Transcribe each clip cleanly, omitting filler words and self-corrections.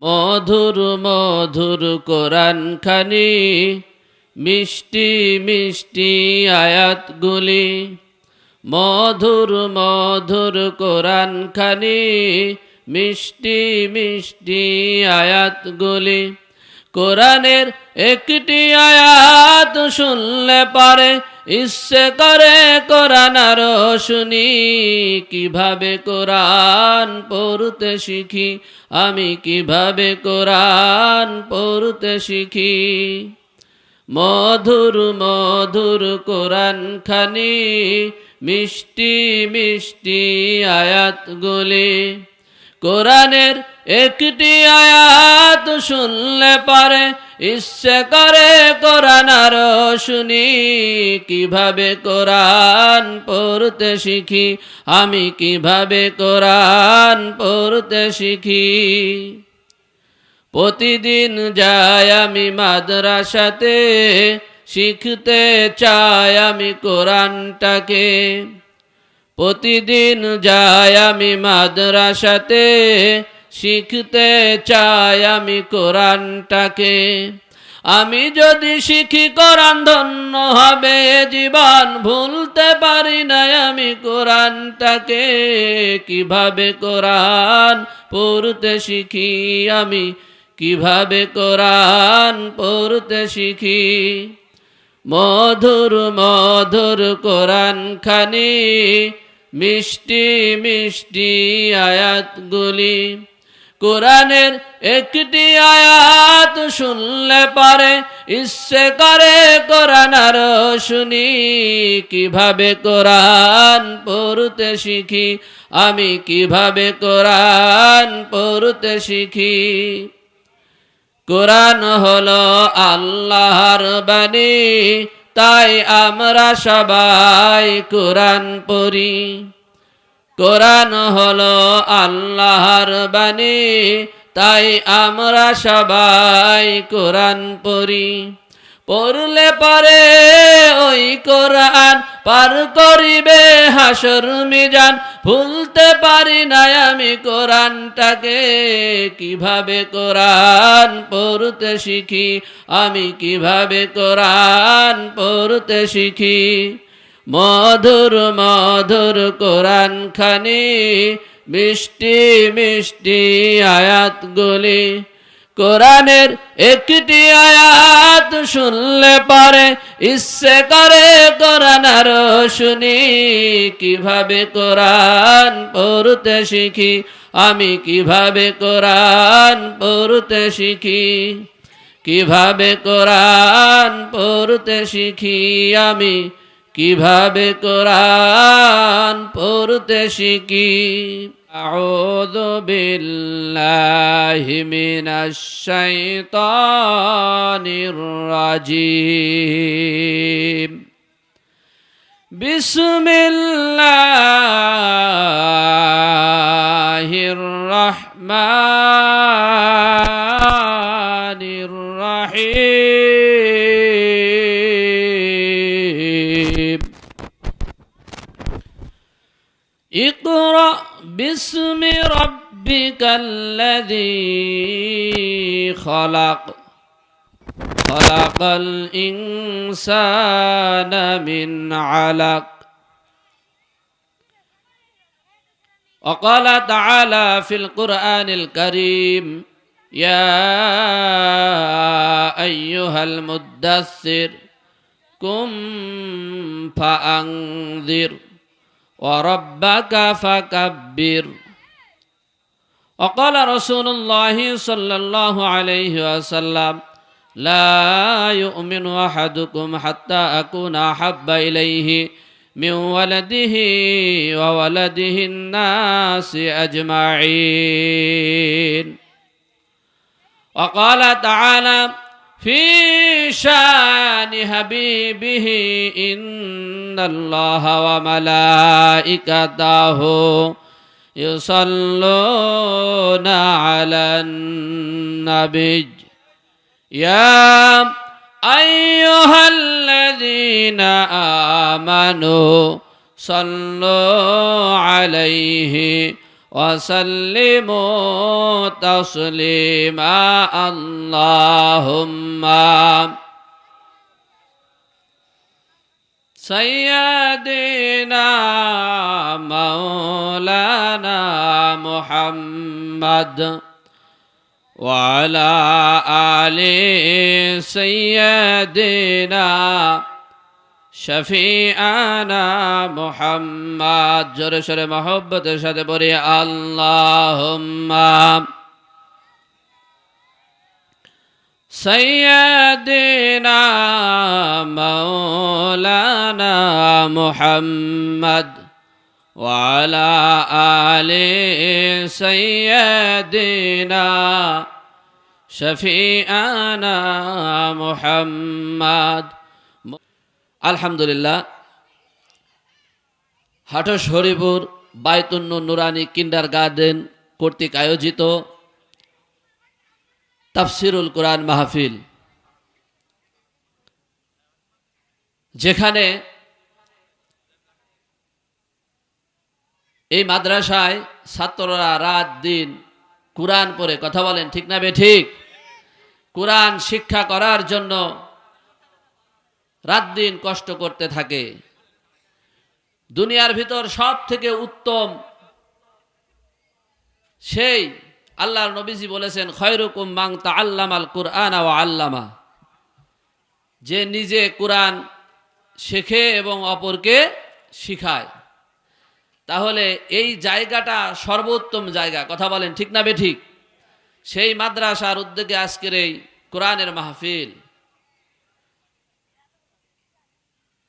মধুর মধুর কোরআন খানি, মিষ্টি মিষ্টি আয়াতগুলি। মধুর মধুর কোরআন খানি, মিষ্টি মিষ্টি আয়াতগুলি। কোরআনের একটি আয়াত শুনলে পারে ইচ্ছে করে কোরআন আরো শুনি। কিভাবে কোরআন পড়তে শিখি, আমি কিভাবে কোরআন পড়তে শিখি। মধুর মধুর কোরআন খানি, মিষ্টি মিষ্টি আয়াতগুলি। কোরআনের একটি আয়াত শুনলে পারে ইচ্ছে করে কোরআন আরো শুনি। কিভাবে কোরআন পড়তে শিখি, আমি কিভাবে কোরআন পড়তে শিখি। প্রতিদিন যাই আমি মাদ্রাসাতে, শিখতে চাই আমি কোরআনটাকে। প্রতিদিন যাই আমি মাদ্রাসাতে, শিখতে চাই আমি কোরআনটাকে। আমি যদি শিখি কোরআন ধন্য হবে জীবন, ভুলতে পারি না আমি কোরআনটাকে। কিভাবে কোরআন পড়তে শিখি, আমি কিভাবে কোরআন পড়তে শিখি। মধুর মধুর কোরআন খানি, মিষ্টি মিষ্টি আয়াতগুলি। কোরআনের একটি আয়াত শুনলে পারে ইচ্ছে করে কোরআন আরো শুনি। কিভাবে কোরআন পড়তে শিখি, আমি কিভাবে কোরআন পড়তে শিখি। কোরআন হলো আল্লাহর বাণী, তাই আমরা সবাই কোরআন পড়ি। কোরআন হলো আল্লাহর বাণী, তাই আমরা সবাই কোরআন পড়ি। পড়লে পারে ওই কোরআন পার করিবে হাসর মিজান, ভুলতে পারি না আমি কোরআনটাকে। কিভাবে কোরআন পড়তে শিখি, আমি কিভাবে কোরআন পড়তে শিখি। মধুর মধুর কোরআন খানি, মিষ্টি মিষ্টি আয়াতগুলি। কোরআনের একটি আয়াত শুনলে পারে ইচ্ছে করে কোরআন আরো শুনি। কিভাবে কোরআন পড়তে শিখি, আমি কিভাবে কোরআন পড়তে শিখি। কিভাবে কোরআন পড়তে শিখি, আমি কিভাবে কোরআন পড়তে শিখি। আউযু বিল্লাহি মিনাশ শাইতানির রাজিম। বিসমিল্লাহির রাহমানির রাহিম। ইকরা বিসমি রাব্বিকাল্লাযী খালাক, খালাকাল ইনসানা মিন আলাক। وقال تعالى في القرآن الكريم: يا أيها المدثر قم فأنذر وربك فكبر. وقال رسول الله صلى الله عليه وسلم: لا يؤمن أحدكم حتى أكون أحب إليه من ولده وولده الناس أجمعين. وقال تعالى في شان حبيبه: إن الله وملائكته يصلون على النبي يا أيها الذين آمنوا صلوا عليه وسلموا تسليما اللهم سيدنا مولانا محمد وعلى آل سيدنا شفيعنا محمد جور شر محبت شد بری اللهم سيدنا مولانا محمد وعلى آل سيدنا شفيعنا محمد আলহামদুলিল্লাহ হাটস হরিপুর বাইতুন নূর নুরানি কিন্ডার গার্ডেন কর্তৃক আয়োজিত তাফসিরুল কোরআন মাহফিল, যেখানে এই মাদ্রাসায় ছাত্ররা রাত দিন কোরআন পড়ে, কথা বলেন ঠিক না বেঠিক, কোরআন শিক্ষা করার জন্য রাত দিন কষ্ট করতে থাকে। দুনিয়ার ভিতর সব থেকে উত্তম সেই আল্লাহর নবীজি বলেছেন খয়রুকুম মান তাআল্লামাল কুরআন ওয়া আল্লামা, যে নিজে কোরআন শেখে এবং অপরকে শিখায়। তাহলে এই জায়গাটা সর্বোত্তম জায়গা, কথা বলেন ঠিক না বেঠিক। সেই মাদ্রাসার উদ্যোগে আজকের এই কোরআনের মাহফিল।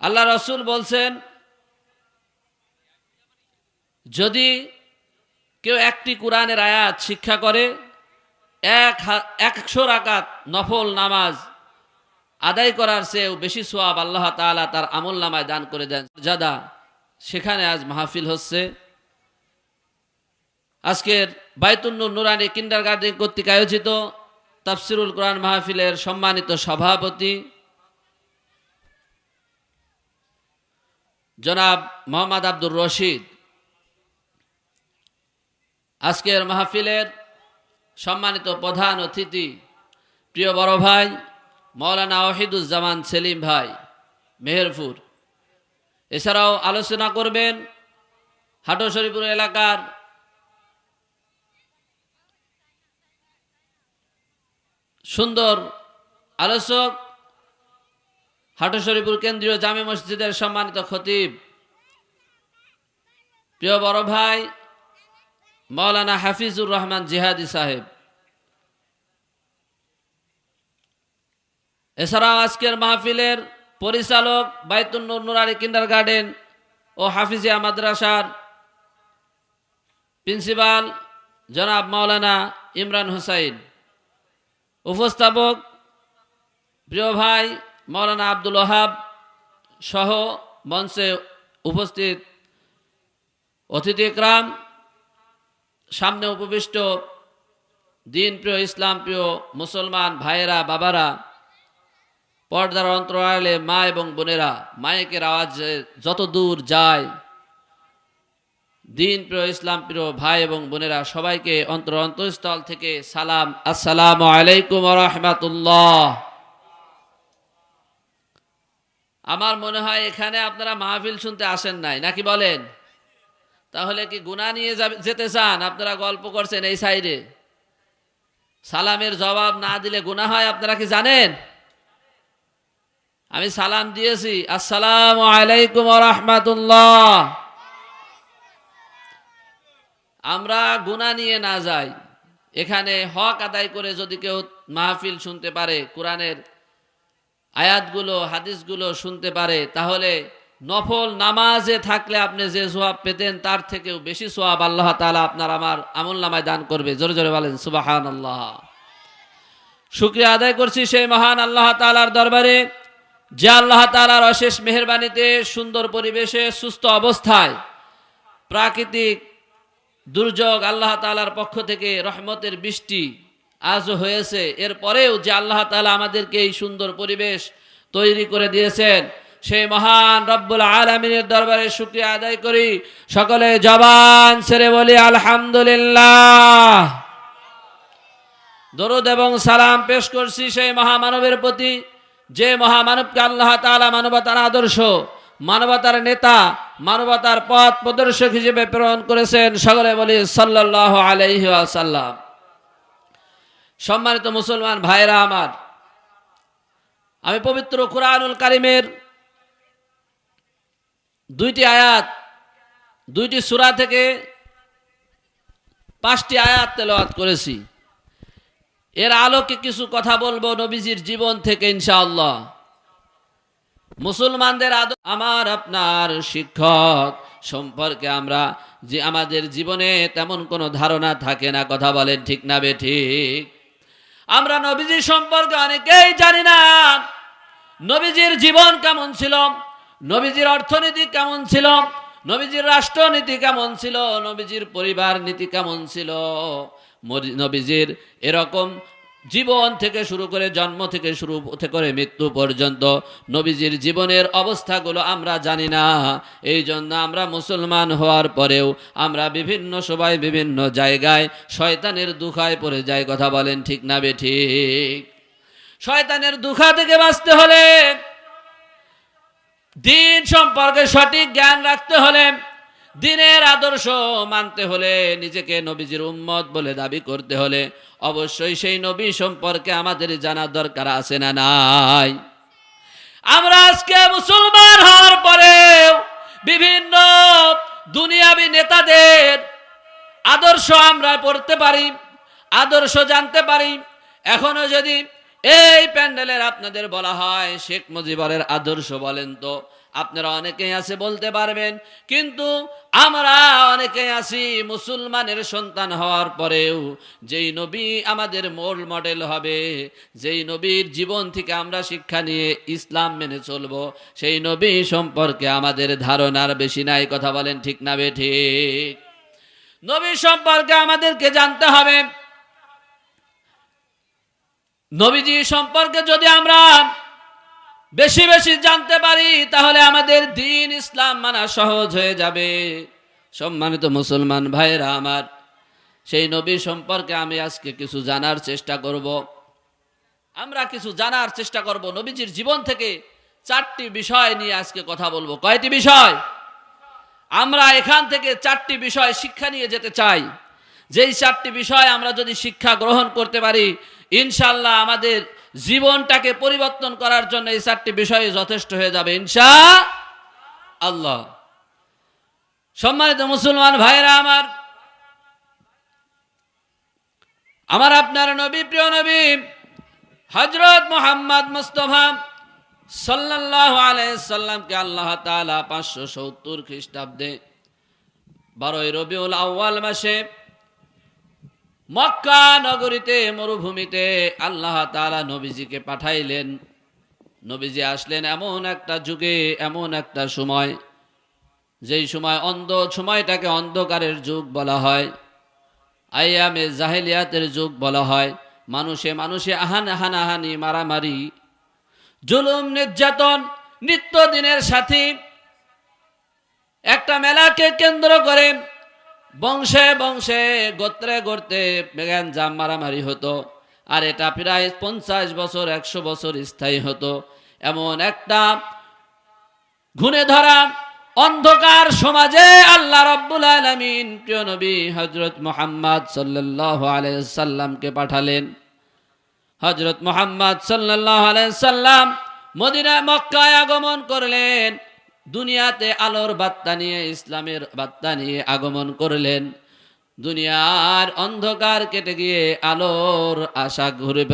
আল্লাহ রাসূল বলছেন, যদি কেউ একটি কোরআনের আয়াত শিক্ষা করে 100 রাকাত নফল নামাজ আদায় করার চেয়েও বেশি সওয়াব আল্লাহ তাআলা তার আমল নামায় দান করে দেন। জাদা সেখানে আজ মাহফিল হচ্ছে। আজকের বাইতুন নূর নুরানি কিন্ডারগার্টেন কর্তৃক আয়োজিত তাফসিরুল কোরআন মাহফিলের সম্মানিত সভাপতি জনাব মোহাম্মদ আব্দুর রশিদ, আজকের মাহফিলের সম্মানিত প্রধান অতিথি প্রিয় বড় ভাই মাওলানা ওয়াহিদুজ্জামান সেলিম ভাই মেহেরপুর। এছাড়াও আলোচনা করবেন হাটস হরিপুর এলাকার সুন্দর আলোচক, হাটস হরিপুর কেন্দ্রীয় জামে মসজিদের সম্মানিত খতিব প্রিয় বড় ভাই মাওলানা হাফিজুর রহমান জিহাদি সাহেব। এছাড়াও আজকের মাহফিলের পরিচালক বাইতুন নূর নুরানি কিন্ডারগার্টেন ও হাফিজিয়া মাদ্রাসার প্রিন্সিপাল জনাব মাওলানা ইমরান হুসাইন। উপস্থাপক প্রিয় ভাই মাওলানা আব্দুল ওয়াহাব সহ মঞ্চে উপস্থিত অতিথি ইকরাম, সামনে উপবিষ্ট দিন প্রিয় ইসলাম প্রিয় মুসলমান ভাইয়েরা, বাবারা, পর্দার অন্তরালে মা এবং বোনেরা, মাইকের আওয়াজ যত দূর যায়, দিন প্রিয় ইসলাম প্রিয় ভাই এবং বোনেরা, সবাইকে অন্তরস্থল থেকে সালাম, আসসালামু আলাইকুম ওয়া রাহমাতুল্লাহ। আমার মনে হয় এখানে আপনারা মাহফিল শুনতে আসেন নাই, নাকি বলেন? তাহলে কি গুনাহ নিয়ে যেতে চান? আপনারা গল্প করছেন এই সাইডে, সালামের জবাব না দিলে গুনাহ হয়, আপনারা কি জানেন? আমি সালাম দিয়েছি, আসসালামু আলাইকুম ওয়া রাহমাতুল্লাহ। আমরা গুনাহ নিয়ে না যাই, এখানে হক আদায় করে যদি কেউ মাহফিল শুনতে পারে, কোরআনের আয়াতগুলো হাদিসগুলো শুনতে পারে, তাহলে নফল নামাজে থাকলে আপনি যে সওয়াব পেতেন তার থেকেও বেশি সওয়াব আল্লাহ তাআলা আপনার আমার আমলনামায় দান করবে। জোরে জোরে বলেন সুবহানাল্লাহ। শুকরিয়া আদায় করছি সেই মহান আল্লাহ তাআলার দরবারে, যে আল্লাহ তাআলার অশেষ মেহেরবানিতে সুন্দর পরিবেশে সুস্থ অবস্থায় প্রাকৃতিক দুর্যোগ আল্লাহ তাআলার পক্ষ থেকে রহমতের বৃষ্টি আজও হয়েছে। এরপরেও যে আল্লাহ তাআলা আমাদেরকে এই সুন্দর পরিবেশ তৈরি করে দিয়েছেন, সেই মহান রব্বুল আলামিনের দরবারে শুকরিয়া আদায় করি। সকলে জবান ছেড়ে বলি আলহামদুলিল্লাহ। দরুদ এবং সালাম পেশ করছি সেই মহামানবের প্রতি, যে মহামানবকে আল্লাহ তাআলা মানবতার আদর্শ, মানবতার নেতা, মানবতার পথ প্রদর্শক হিসেবে প্রেরণ করেছেন। সকলে বলি সাল্লাল্লাহু আলাইহি ওয়াসাল্লাম। সম্মানিত মুসলমান ভাইরা আমার, আমি পবিত্র কুরআনুল কারীমের দুইটি আয়াত, দুইটি সূরা থেকে 5টি আয়াত তেলাওয়াত করেছি। এর আলোকে কিছু কথা বলবো নবীজির জীবন থেকে ইনশাআল্লাহ। মুসলমানদের আমার আপনার শিক্ষক সম্পর্কে আমরা যে আমাদের জীবনে তেমন কোনো ধারণা থাকে না, কথা বলেন ঠিক না বেঠিক? আমরা নবীজি সম্পর্কে অনেকেই জানি না। নবীজির জীবন কেমন ছিল, নবীজির অর্থনীতি কেমন ছিল, নবীজির রাষ্ট্রনীতি কেমন ছিল, নবীজির পরিবার নীতি কেমন ছিল, নবীজির এরকম জীবন থেকে শুরু করে জন্ম থেকে শুরু করে মৃত্যু পর্যন্ত নবীজির জীবনের অবস্থাগুলো আমরা জানি না। এই জন্য আমরা মুসলমান হওয়ার পরেও আমরা বিভিন্ন সময় বিভিন্ন জায়গায় শয়তানের দুখায় পড়ে যাই, কথা বলেন ঠিক না বেঠিক? শয়তানের দুখা থেকে বাঁচতে হলে, দিন সম্পর্কে সঠিক জ্ঞান রাখতে হলে, দিনের আদর্শ মানতে হলে, নিজেকে নবীজির উম্মত বলে দাবি করতে হলে অবশ্যই সেই নবী সম্পর্কে আমাদের জানার দরকার আছে না নাই? আমরা আজকে মুসলমান হওয়ার পরেও বিভিন্ন দুনিয়াবি নেতাদের আদর্শ আমরা পড়তে পারি, আদর্শ জানতে পারি। এখনো যদি এই প্যান্ডেলের আপনাদের বলা হয় শেখ মুজিবুরের আদর্শ বলেন, তো আপনারা অনেকেই আছে বলতে পারবেন। কিন্তু আমরা অনেকেই আছি মুসলমানের সন্তান হওয়ার পরেও যেই নবী আমাদের রোল মডেল হবে, যেই নবীর জীবন থেকে আমরা শিক্ষা নিয়ে ইসলাম মেনে চলবো, সেই নবী সম্পর্কে আমাদের ধারণার বেশি নাই, কথা বলেন ঠিক না বেঠিক? নবী সম্পর্কে আমাদেরকে জানতে হবে। নবীজি সম্পর্কে যদি আমরা বেশি বেশি জানতে পারি তাহলে আমাদের দ্বীন ইসলাম মানা সহজ হয়ে যাবে। সম্মানিত মুসলমান ভাইরা আমার, সেই নবী সম্পর্কে আমি আজকে কিছু জানার চেষ্টা করব। আমরা কিছু জানার চেষ্টা করব নবীজির জীবন থেকে 4টি বিষয় নিয়ে আজকে কথা বলবো। কয়টি বিষয়? আমরা এখান থেকে 4টি বিষয় শিক্ষা নিয়ে যেতে চাই। যেই 4টি বিষয় আমরা যদি শিক্ষা গ্রহণ করতে পারি, ইনশাআল্লাহ আমাদের জীবনটাকে পরিবর্তন করার জন্য এই 4টি বিষয় যথেষ্ট হয়ে যাবে ইনশাআল্লাহ। সম্মানিত মুসলমান ভাইরা আমার, আমার আপনার নবী, প্রিয় নবী হযরত মুহাম্মদ মুস্তাফা সাল্লাল্লাহু আলাইহি সাল্লামকে আল্লাহ তাআলা 570 খ্রিস্টাব্দে 12 রবিউল আউয়াল মাসে মক্কা নগরীতে মরুভূমিতে আল্লাহ তাআলা নবীজিকে পাঠাইলেন। নবীজি আসলেন এমন একটা যুগে, এমন একটা সময়, যেই সময় সময়টাকে অন্ধকারের যুগ বলা হয়, আইয়ামে জাহেলিয়াতের যুগ বলা হয়। মানুষে মানুষে হানাহানি, মারামারি, জুলুম, নির্যাতন নিত্যদিনের সাথী। একটা মেলাকে কেন্দ্র করে বংশে বংশে গোত্রে গোত্রে গ্যাঞ্জাম মারামারি হতো। আর এটা প্রায় 50 বছর 100 বছর স্থায়ী হতো। এমন একটা ঘুণে ধরা অন্ধকার সমাজে আল্লাহ রাব্বুল আলামিন প্রিয় নবী হযরত মুহাম্মদ সাল্লাল্লাহু আলাইহি সাল্লামকে পাঠালেন। হযরত মুহাম্মদ সাল্লাল্লাহু আলাইহি সাল্লাম মদিনা মক্কায় আগমন করলেন। দুনিয়াতে আলোর বার্তা নিয়ে, ইসলামের বার্তা নিয়ে আগমন করলেন। দুনিয়ার অন্ধকার কেটে গিয়ে আলোর আশা ঘুরে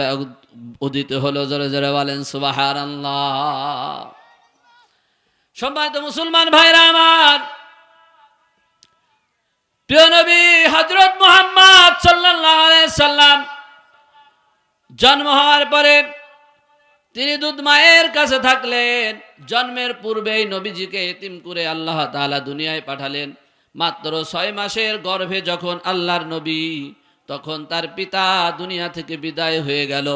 উদিত হলো। জোরে জোরে বলেন সুবহানাল্লাহ। সম্মানিত মুসলমান ভাইরা আমার, প্রিয় নবী হযরত মুহাম্মদ সাল্লাল্লাহু আলাইহি সাল্লাম জন্ম হওয়ার পরে তিনি দুধ মায়ের কাছে থাকলেন। জন্মের পূর্বেই নবীজিকে এতিম করে আল্লাহ তাআলা দুনিয়ায় পাঠালেন। মাত্র 6 মাসের গর্ভে যখন আল্লাহর নবী, তখন তার পিতা দুনিয়া থেকে বিদায় হয়ে গেল।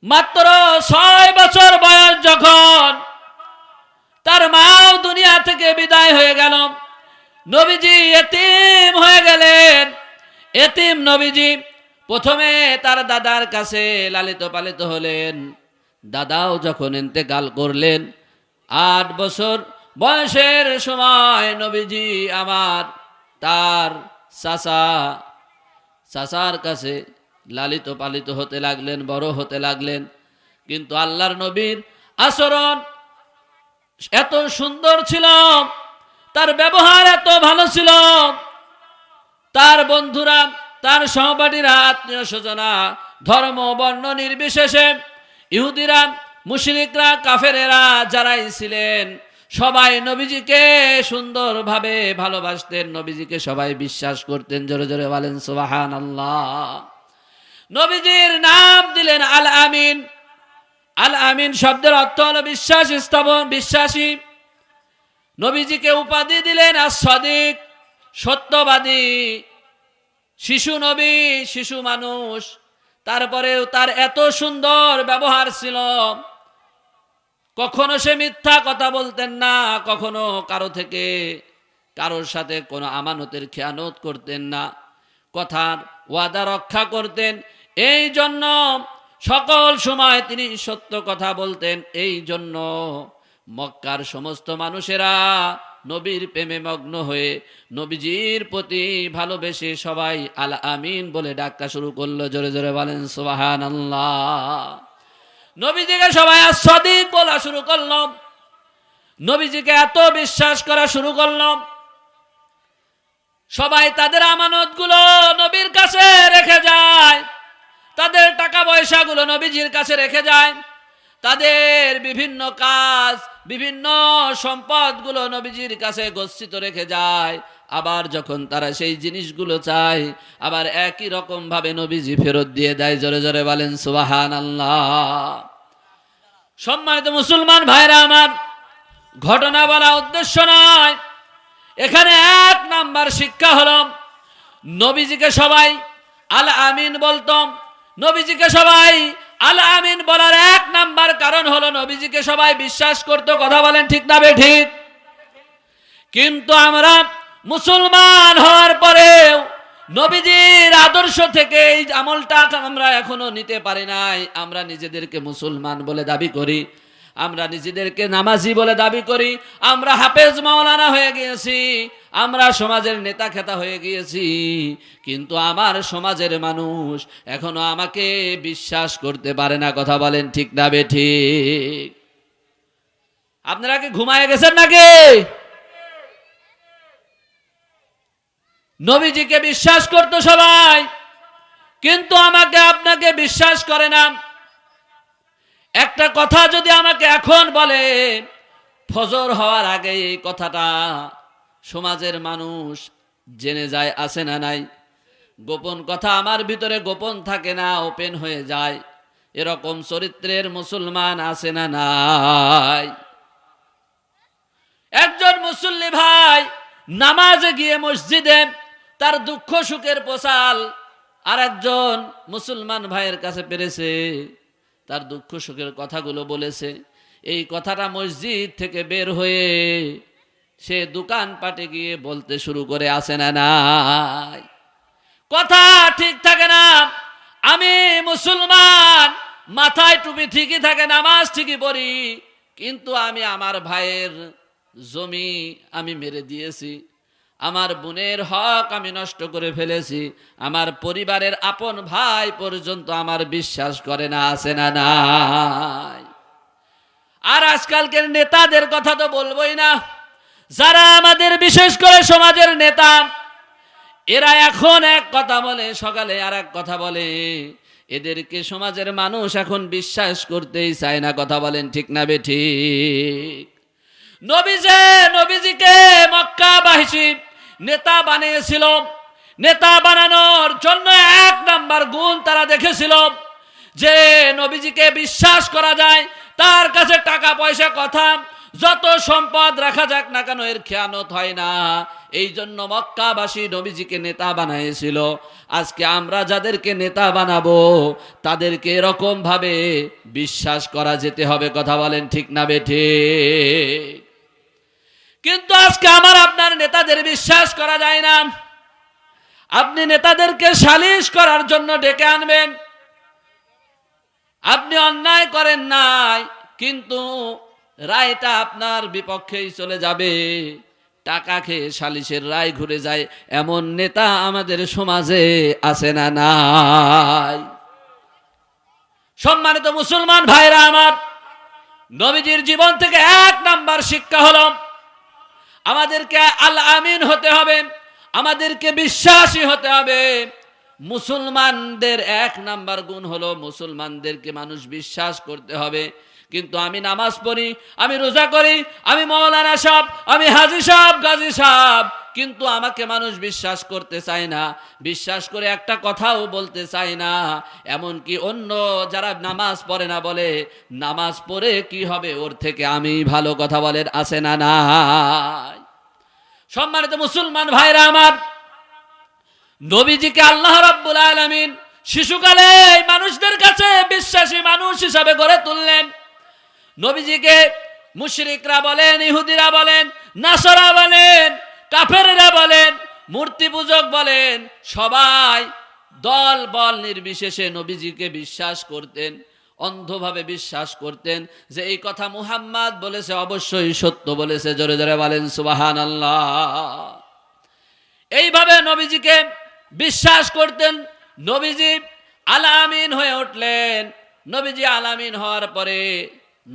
মাত্র 6 বছর বয়স যখন তার মাও দুনিয়া থেকে বিদায় হয়ে গেল, নবীজি এতিম হয়ে গেলেন। এতিম নবীজি প্রথমে তার দাদার কাছে লালিত পালিত হলেন। দাদাও যখন ইন্তেকাল করলেন, 8 বছর বয়সের সময় নবীজি আমার তার চাচার কাছে লালিত পালিত হতে লাগলেন, বড় হতে লাগলেন। কিন্তু আল্লাহর নবীর আচরণ এত সুন্দর ছিল, তার ব্যবহার এত ভালো ছিল, তার বন্ধুরা, তার সহপাঠীরা, আত্মীয় স্বজনা, ধর্ম বর্ণ নির্বিশেষে, ইহুদিরা, মুশরিকরা, কাফেরেরা যারাই ছিলেন, সবাই নবীজিকে সুন্দরভাবে ভালোবাসতেন, নবীজিকে সবাই বিশ্বাস করতেন। জোরে জোরে বলেন সুবহানাল্লাহ। নবীজির নাম দিলেন আল আমিন। আল আমিন শব্দের অর্থ হলো বিশ্বাস স্থাপন, বিশ্বাসী। নবীজিকে উপাধি দিলেন as-সাদিক, সত্যবাদী। শিশু নবী, শিশু মানুষ, তারপরেও তার এত সুন্দর ব্যবহার ছিল। কখনো সে মিথ্যা কথা বলতেন না, কখনো কারোর সাথে কোনো আমানতের খেয়ানত করতেন না, কথার ওয়াদা রক্ষা করতেন। এই জন্য সকল সময় তিনি সত্য কথা বলতেন। এই জন্য মক্কার সমস্ত মানুষেরা নবীর প্রেমে মগ্ন হয়ে নবীজির প্রতি ভালোবেসে সবাই আল আমিন বলে ডাকা শুরু করলো। জোরে জোরে বলেন সুবহানাল্লাহ। নবীজিকে সবাই as-সাদিক বলা শুরু করলো, নবীজিকে এত বিশ্বাস করা শুরু করলো। সবাই তাদের আমানতগুলো নবীর কাছে রেখে যায়, তাদের টাকা পয়সাগুলো নবীজির কাছে রেখে যায়, তাদের বিভিন্ন কাজ, বিভিন্ন সম্পদগুলো নবীজির কাছে গচ্ছিত রেখে যায়। আবার যখন তারা সেই জিনিসগুলো চায়, আবার একই রকম ভাবে নবীজি ফেরত দিয়ে দেয়। জোরে জোরে বলেন সুবহানাল্লাহ। সম্মানিত মুসলমান ভাইরা আমার, ঘটনা বলা উদ্দেশ্য নয়, এখানে 1 নাম্বার শিক্ষা হলো নবীজিকে সবাই আল আমিন বলতাম। নবীজিকে সবাই আল আমিন বলার 1 নাম্বার কারণ হলো নবীজিকে সবাই বিশ্বাস করতো। কথা বলেন ঠিক না বেঠিক? কিন্তু আমরা মুসলমান হওয়ার পরেও নবীজির আদর্শ থেকে এই আমলটা আমরা এখনো নিতে পারি নাই। আমরা নিজেদেরকে মুসলমান বলে দাবি করি, আমরা নিজেদেরকে নামাজি বলে দাবি করি, আমরা হাফেজ মাওলানা হয়ে গিয়েছি, আমরা সমাজের নেতা খেতা হয়ে গিয়েছি, কিন্তু আমার সমাজের মানুষ এখনো আমাকে বিশ্বাস করতে পারে না। কথা বলেন ঠিক না বেঠিক? আপনারা কি ঘুমায় গেছেন নাকি? নবীজিকে বিশ্বাস করতো সবাই, কিন্তু আমাকে আপনাকে বিশ্বাস করে না। একটা কথা যদি আমাকে এখন বলে, ফজর হওয়ার আগে এই কথাটা সমাজের মানুষ জেনে যায়, আছে না নাই? গোপন কথা আমার ভিতরে গোপন থাকে না, ওপেন হয়ে যায়। এরকম চরিত্রের মুসলমান আছে না নাই? একজন মুসল্লি ভাই নামাজে গিয়ে মসজিদে তার দুঃখ সুখের প্রচার আর একজন মুসলমান ভাইয়ের কাছে পেরেছে, তার দুঃখ সুখের কথাগুলো বলেছে। এই কথাটা মসজিদ থেকে বের হয়ে সে দোকানপাটে গিয়ে বলতে শুরু করে, আসে না নাই? কথা ঠিক থাকে না। আমি মুসলমান, মাথায় টুপি ঠিকই থাকে, নামাজ ঠিকই পড়ি, কিন্তু আমি আমার ভাইয়ের জমি আমি মেরে দিয়েছি, আমার বোনের হক আমি নষ্ট করে ফেলেছি, আমার পরিবারের আপন ভাই পর্যন্ত আমার বিশ্বাস করে না। আছে না নাই? আর আজকালকের নেতাদের কথা তো বলবোই না, যারা আমাদের বিশেষ করে সমাজের নেতা, এরা এখন এক কথা বলে, সকালে আর এক কথা বলে। এদেরকে সমাজের মানুষ এখন বিশ্বাস করতেই চায় না। কথা বলেন ঠিক না বেঠিক? নবীজিকে মক্কাবাসী নেতা বানিয়েছিল। নেতা বানানোর জন্য 1 নাম্বার গুণ তারা দেখেছিল যে নবীজিকে বিশ্বাস করা যায়, তার কাছে টাকা পয়সা, কথা, যত সম্পদ রাখা যাক না কেন এর খেয়ানত হয় না। এই জন্য মক্কাবাসী নবীজিকে নেতা বানাইছিল। আজকে আমরা যাদেরকে নেতা বানাবো তাদেরকে এরকম ভাবে বিশ্বাস করা যেতে হবে। কথা বলেন ঠিক না বেঠিক? কিন্তু আজকে আমার আপনার নেতাদের বিশ্বাস করা যায় না। আপনি নেতাদেরকে সালিশ করার জন্য ডেকে আনবেন, আপনি অন্যায় করেন নাই, কিন্তু রায়টা আপনার বিপক্ষেই চলে যাবে, টাকা খেয়ে সালিশের রায় ঘুরে যায়, এমন নেতা আমাদের সমাজে আছে না নাই? সম্মানিত মুসলমান ভাইরা আমার, নবীজির জীবন থেকে 1 নাম্বার শিক্ষা হলো আমাদেরকে আল আমিন হতে হবে, আমাদেরকে বিশ্বাসী হতে হবে। মুসলমানদের 1 নাম্বার গুণ হলো মুসলমানদেরকে মানুষ বিশ্বাস করতে হবে। কিন্তু আমি নামাজ পড়ি, আমি রোজা করি, আমি মাওলানা সাহেব, আমি হাজী সাহেব, গাজী সাহেব, কিন্তু আমাকে মানুষ বিশ্বাস করতে চায় না, বিশ্বাস করে একটা কথাও বলতে চায় না। এমনকি অন্য যারা নামাজ পড়ে না বলে নামাজ পড়ে কি হবে, ওর থেকে আমি ভালো কথা বলেন, আছে না নাই? সম্মানিত মুসলমান ভাইরা আমার, নবীজিকে আল্লাহ রাব্বুল আলামিন শিশুকালে মানুষদের কাছে বিশ্বাসী মানুষ হিসাবে গড়ে তুললেন। নবীজিকে মুশরিকরা বলেন, ইহুদিরা বলেন, নাসারা বলেন, কাফেররা বলেন, মূর্তি পূজক বলেন, সবাই দল বল নির্বিশেষে নবীজিকে বিশ্বাস করতেন, অন্ধভাবে বিশ্বাস করতেন যে এই কথা মুহাম্মদ বলেছে, অবশ্যই সত্য বলেছে। জোরে জোরে বলেন সুবহানাল্লাহ। এইভাবে নবীজিকে বিশ্বাস করতেন। নবীজি আল আমিন হয়ে উঠলেন। নবীজি আল আমিন হওয়ার পরে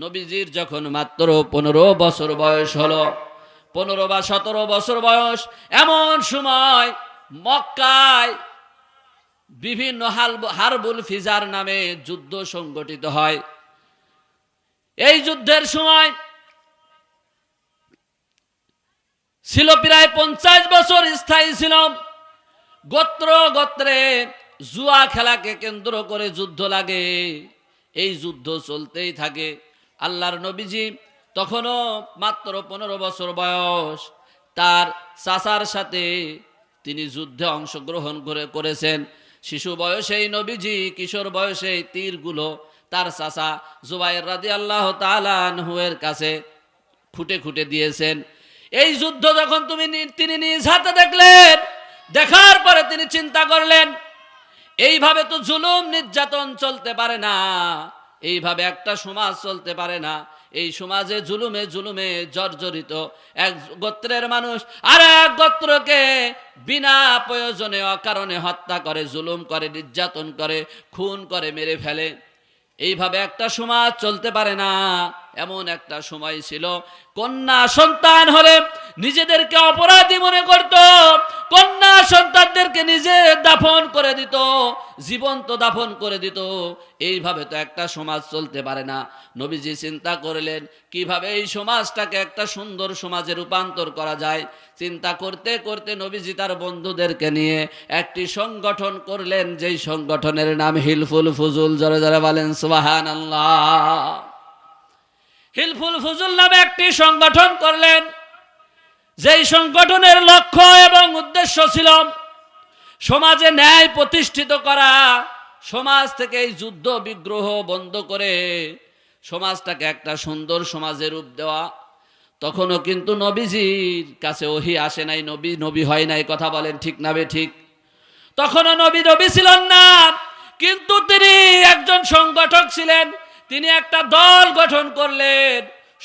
নবীজির যখন মাত্র 15 বছর বয়স হলো, 15 বা 17 বছর বয়স, এমন সময় মক্কায় বিভিন্ন হারবুল ফিজার নামে যুদ্ধ সংগঠিত হয়। এই যুদ্ধের সময় ছিল প্রায় 50 বছর স্থায়ী ছিল। গোত্র গোত্রে জুয়া খেলাকে কেন্দ্র করে যুদ্ধ লাগে, এই যুদ্ধ চলতেই থাকে। আল্লাহর নবীজি তখনও মাত্র 15 বছর বয়স, তার চাচার সাথে তিনি যুদ্ধে অংশগ্রহণ করেছেন। শিশু বয়সেই নবীজি কিশোর বয়সে তীরগুলো তার চাচা জুবাইর রাদিয়াল্লাহু তাআলা আনহু এর কাছে খুঁটে খুঁটে দিয়েছেন। এই যুদ্ধ যখন তিনি নিজ হাতে দেখলেন, দেখার পরে তিনি চিন্তা করলেন, এইভাবে তো জুলুম নির্যাতন চলতে পারে না, এইভাবে একটা সমাজ চলতে পারে না। এই সমাজে জুলুমে জুলুমে জর্জরিত এক গোত্রের মানুষ আর এক গোত্রকে বিনা প্রয়োজনে অকারণে হত্যা করে, জুলুম করে, নির্যাতন করে, খুন করে, মেরে ফেলে। এইভাবে একটা সমাজ চলতে পারে না। এমন একটা সময় ছিল, কন্যা সন্তান হলে নিজেদেরকে অপরাধী মনে করত, কন্যা সন্তানদেরকে নিজে দাফন করে দিত, জীবন্ত দাফন করে দিত। এইভাবে তো একটা সমাজ চলতে পারে না। নবীজি চিন্তা করলেন কিভাবে এই সমাজটাকে একটা সুন্দর সমাজে রূপান্তর করা যায়। চিন্তা করতে করতে নবীজি তার বন্ধুদেরকে নিয়ে একটি সংগঠন করলেন, যেই সংগঠনের নাম হিলফুল ফুজুল। জোরে জোরে বলেন সুবহানাল্লাহ। হিলফুল ফুজুল নামে একটি সংগঠন করলেন, যেই সংগঠনের লক্ষ্য এবং উদ্দেশ্য ছিল সমাজে ন্যায় প্রতিষ্ঠিত করা, সমাজ থেকে এই যুদ্ধ বিগ্রহ বন্ধ করে সমাজটাকে একটা সুন্দর সমাজে রূপ দেওয়া। তখনও কিন্তু নবীজির কাছে ওহী আসে নাই, নবী হয় নাই। কথা বলেন ঠিক না বে ঠিক? তখনও নবী ছিলেন না, কিন্তু তিনি একজন সংগঠক ছিলেন। তিনি একটা দল গঠন করলেন।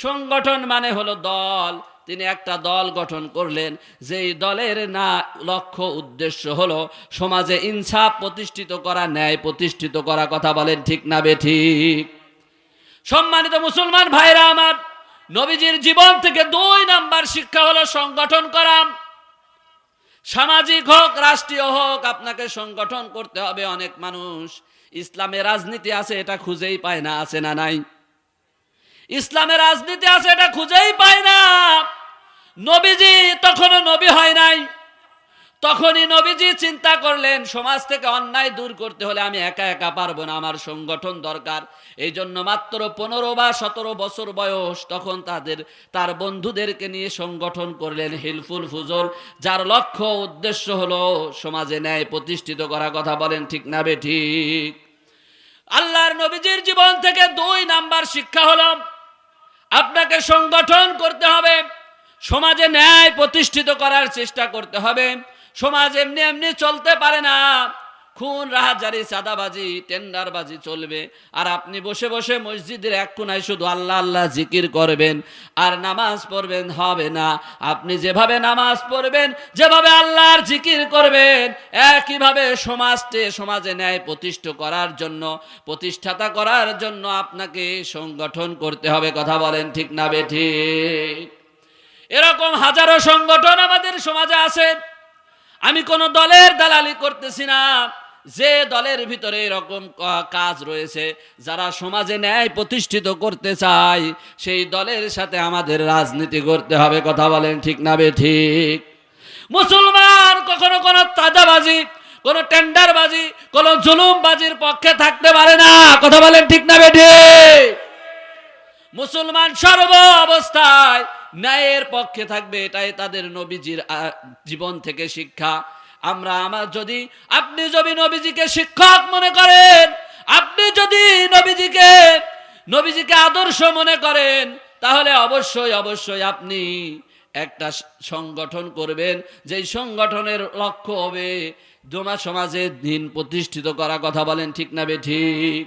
সংগঠন মানে হলো দল। তিনি একটা দল গঠন করলেন, যেই দলের না লক্ষ্য উদ্দেশ্য হলো সমাজে ইনসাফ প্রতিষ্ঠিত করা, ন্যায় প্রতিষ্ঠিত করা। কথা বলেন ঠিক না বে ঠিক? সম্মানিত মুসলমান ভাইরা আমার, নবীজির জীবন থেকে 2 নাম্বার শিক্ষা হলো সংগঠন করা। সামাজিক হোক, রাষ্ট্রীয় হোক, আপনাকে সংগঠন করতে হবে। অনেক মানুষ ইসলামে রাজনীতি আছে এটা খুঁজেই পায় না, আছে না নাই? ইসলামে রাজনীতি আছে এটা খুঁজেই পায় না। নবীজি তখনও নবী হয় নাই। তখনই নবীজি চিন্তা করলেন সমাজ থেকে অন্যায় দূর করতে হলে আমি একা একা পারবো না, আমার সংগঠন দরকার। এই জন্য মাত্র 15 বা 17 বছর বয়স, তখন তার বন্ধুদেরকে নিয়ে সংগঠন করলেন হিলফুল ফুজুল, যার লক্ষ্য উদ্দেশ্য হলো সমাজে ন্যায় প্রতিষ্ঠিত করা। কথা বলেন ঠিক না বে ঠিক? আল্লাহর নবীজির জীবন থেকে 2 নাম্বার শিক্ষা হলো আপনাকে সংগঠন করতে হবে। সমাজে ন্যায় প্রতিষ্ঠিত করার চেষ্টা করতে হবে। সমাজ এমনি এমনি চলতে পারে না। খুন রাহাজারি চাঁদাবাজি টেন্ডারবাজি চলবে, আর আপনি বসে বসে মসজিদের এক কোনায় শুধু আল্লাহ আল্লাহ জিকির করবেন আর নামাজ পড়বেন, হবে না। আপনি যেভাবে নামাজ পড়বেন, যেভাবে আল্লাহর জিকির করবেন, একইভাবে সমাজে ন্যায় প্রতিষ্ঠাতা করার জন্য আপনাকে সংগঠন করতে হবে। কথা বলেন ঠিক না বেঠিক? এরকম হাজারো সংগঠন আমাদের সমাজে আছে। আমি কোন দলের দালালি করতেছি না। যে দলের ভিতরে এরকম কাজ রয়েছে, যারা সমাজে ন্যায় প্রতিষ্ঠিত করতে চায়, সেই দলের সাথে আমাদের রাজনীতি করতে হবে। কথা বলেন ঠিক না বেঠিক? মুসলমান কখনো কোনো চাঁদাবাজি, কোনো টেন্ডারবাজি, কোনো জুলুমবাজির পক্ষে থাকতে পারে না। কথা বলেন ঠিক না বেঠিক? মুসলমান সর্ব অবস্থায় ন্যায়ের পক্ষে থাকবে, এটাই তাদের নবীজির জীবন থেকে শিক্ষা। আপনি যদি নবীজিকে শিক্ষক মনে করেন, আপনি যদি নবীজিকে আদর্শ মনে করেন, তাহলে অবশ্যই আপনি একটা সংগঠন করবেন, যেই সংগঠনের লক্ষ্য হবে সমাজে দ্বীন প্রতিষ্ঠিত করা। কথা বলেন ঠিক না বেঠিক?